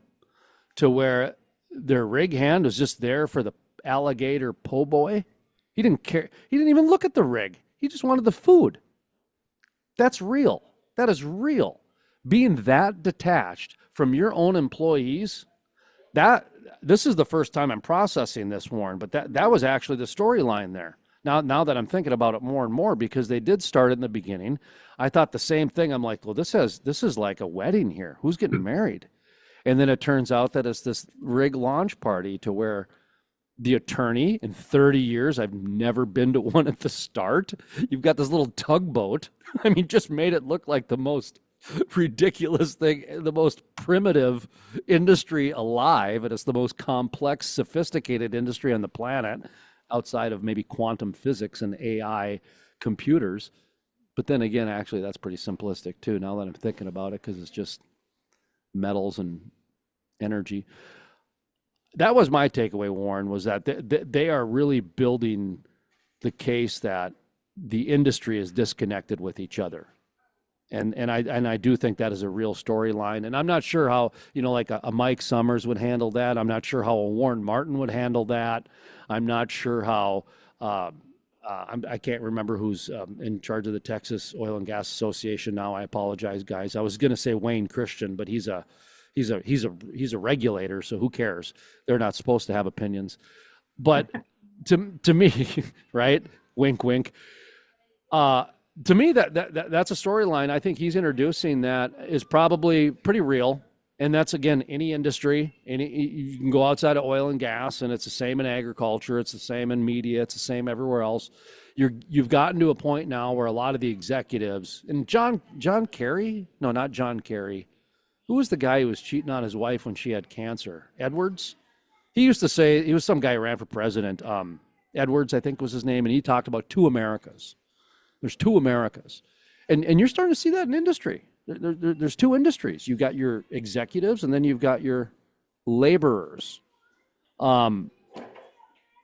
to where their rig hand was just there for the alligator po' boy. He didn't care. He didn't even look at the rig. He just wanted the food. That's real. That is real. Being that detached from your own employees, that this is the first time I'm processing this, Warren, but that was actually the storyline there. Now that I'm thinking about it more and more, because they did start it in the beginning, I thought the same thing. I'm like, well, this is like a wedding here. Who's getting married? And then it turns out that it's this rig launch party to where the attorney, in 30 years, I've never been to one at the start. You've got this little tugboat. I mean, just made it look like the most ridiculous thing, the most primitive industry alive. And it's the most complex, sophisticated industry on the planet outside of maybe quantum physics and AI computers. But then again, actually, that's pretty simplistic too, now that I'm thinking about it, because it's just metals and energy. That was my takeaway, Warren, was that they are really building the case that the industry is disconnected with each other. And I do think that is a real storyline. And I'm not sure how, like a Mike Summers would handle that. I'm not sure how a Warren Martin would handle that. I'm not sure how, I can't remember who's in charge of the Texas Oil and Gas Association now. I apologize, guys. I was going to say Wayne Christian, but he's a regulator, so who cares? They're not supposed to have opinions. But to me, right? Wink, wink. To me, that's a storyline. I think he's introducing that is probably pretty real. And that's, again, any industry. You can go outside of oil and gas, and it's the same in agriculture. It's the same in media. It's the same everywhere else. You've gotten to a point now where a lot of the executives, and John Kerry, no, not John Kerry. Who was the guy who was cheating on his wife when she had cancer? Edwards? He used to say, he was some guy who ran for president. Edwards, I think was his name, and he talked about two Americas. There's two Americas. And you're starting to see that in industry. There's two industries. You've got your executives, and then you've got your laborers. I don't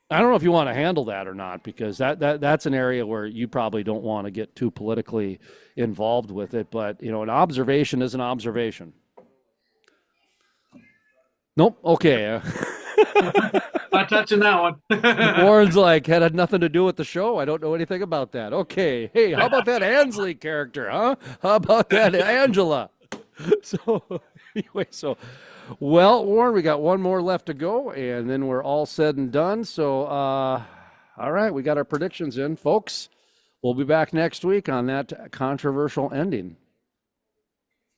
know if you want to handle that or not, because that's an area where you probably don't want to get too politically involved with it. But, an observation is an observation. Nope. Okay. Not touching that one. Warren's like, had nothing to do with the show. I don't know anything about that. Okay. Hey, how about that Ansley character, huh? How about that Angela? So anyway, well, Warren, we got one more left to go, and then we're all said and done. So, all right, we got our predictions in, folks. We'll be back next week on that controversial ending.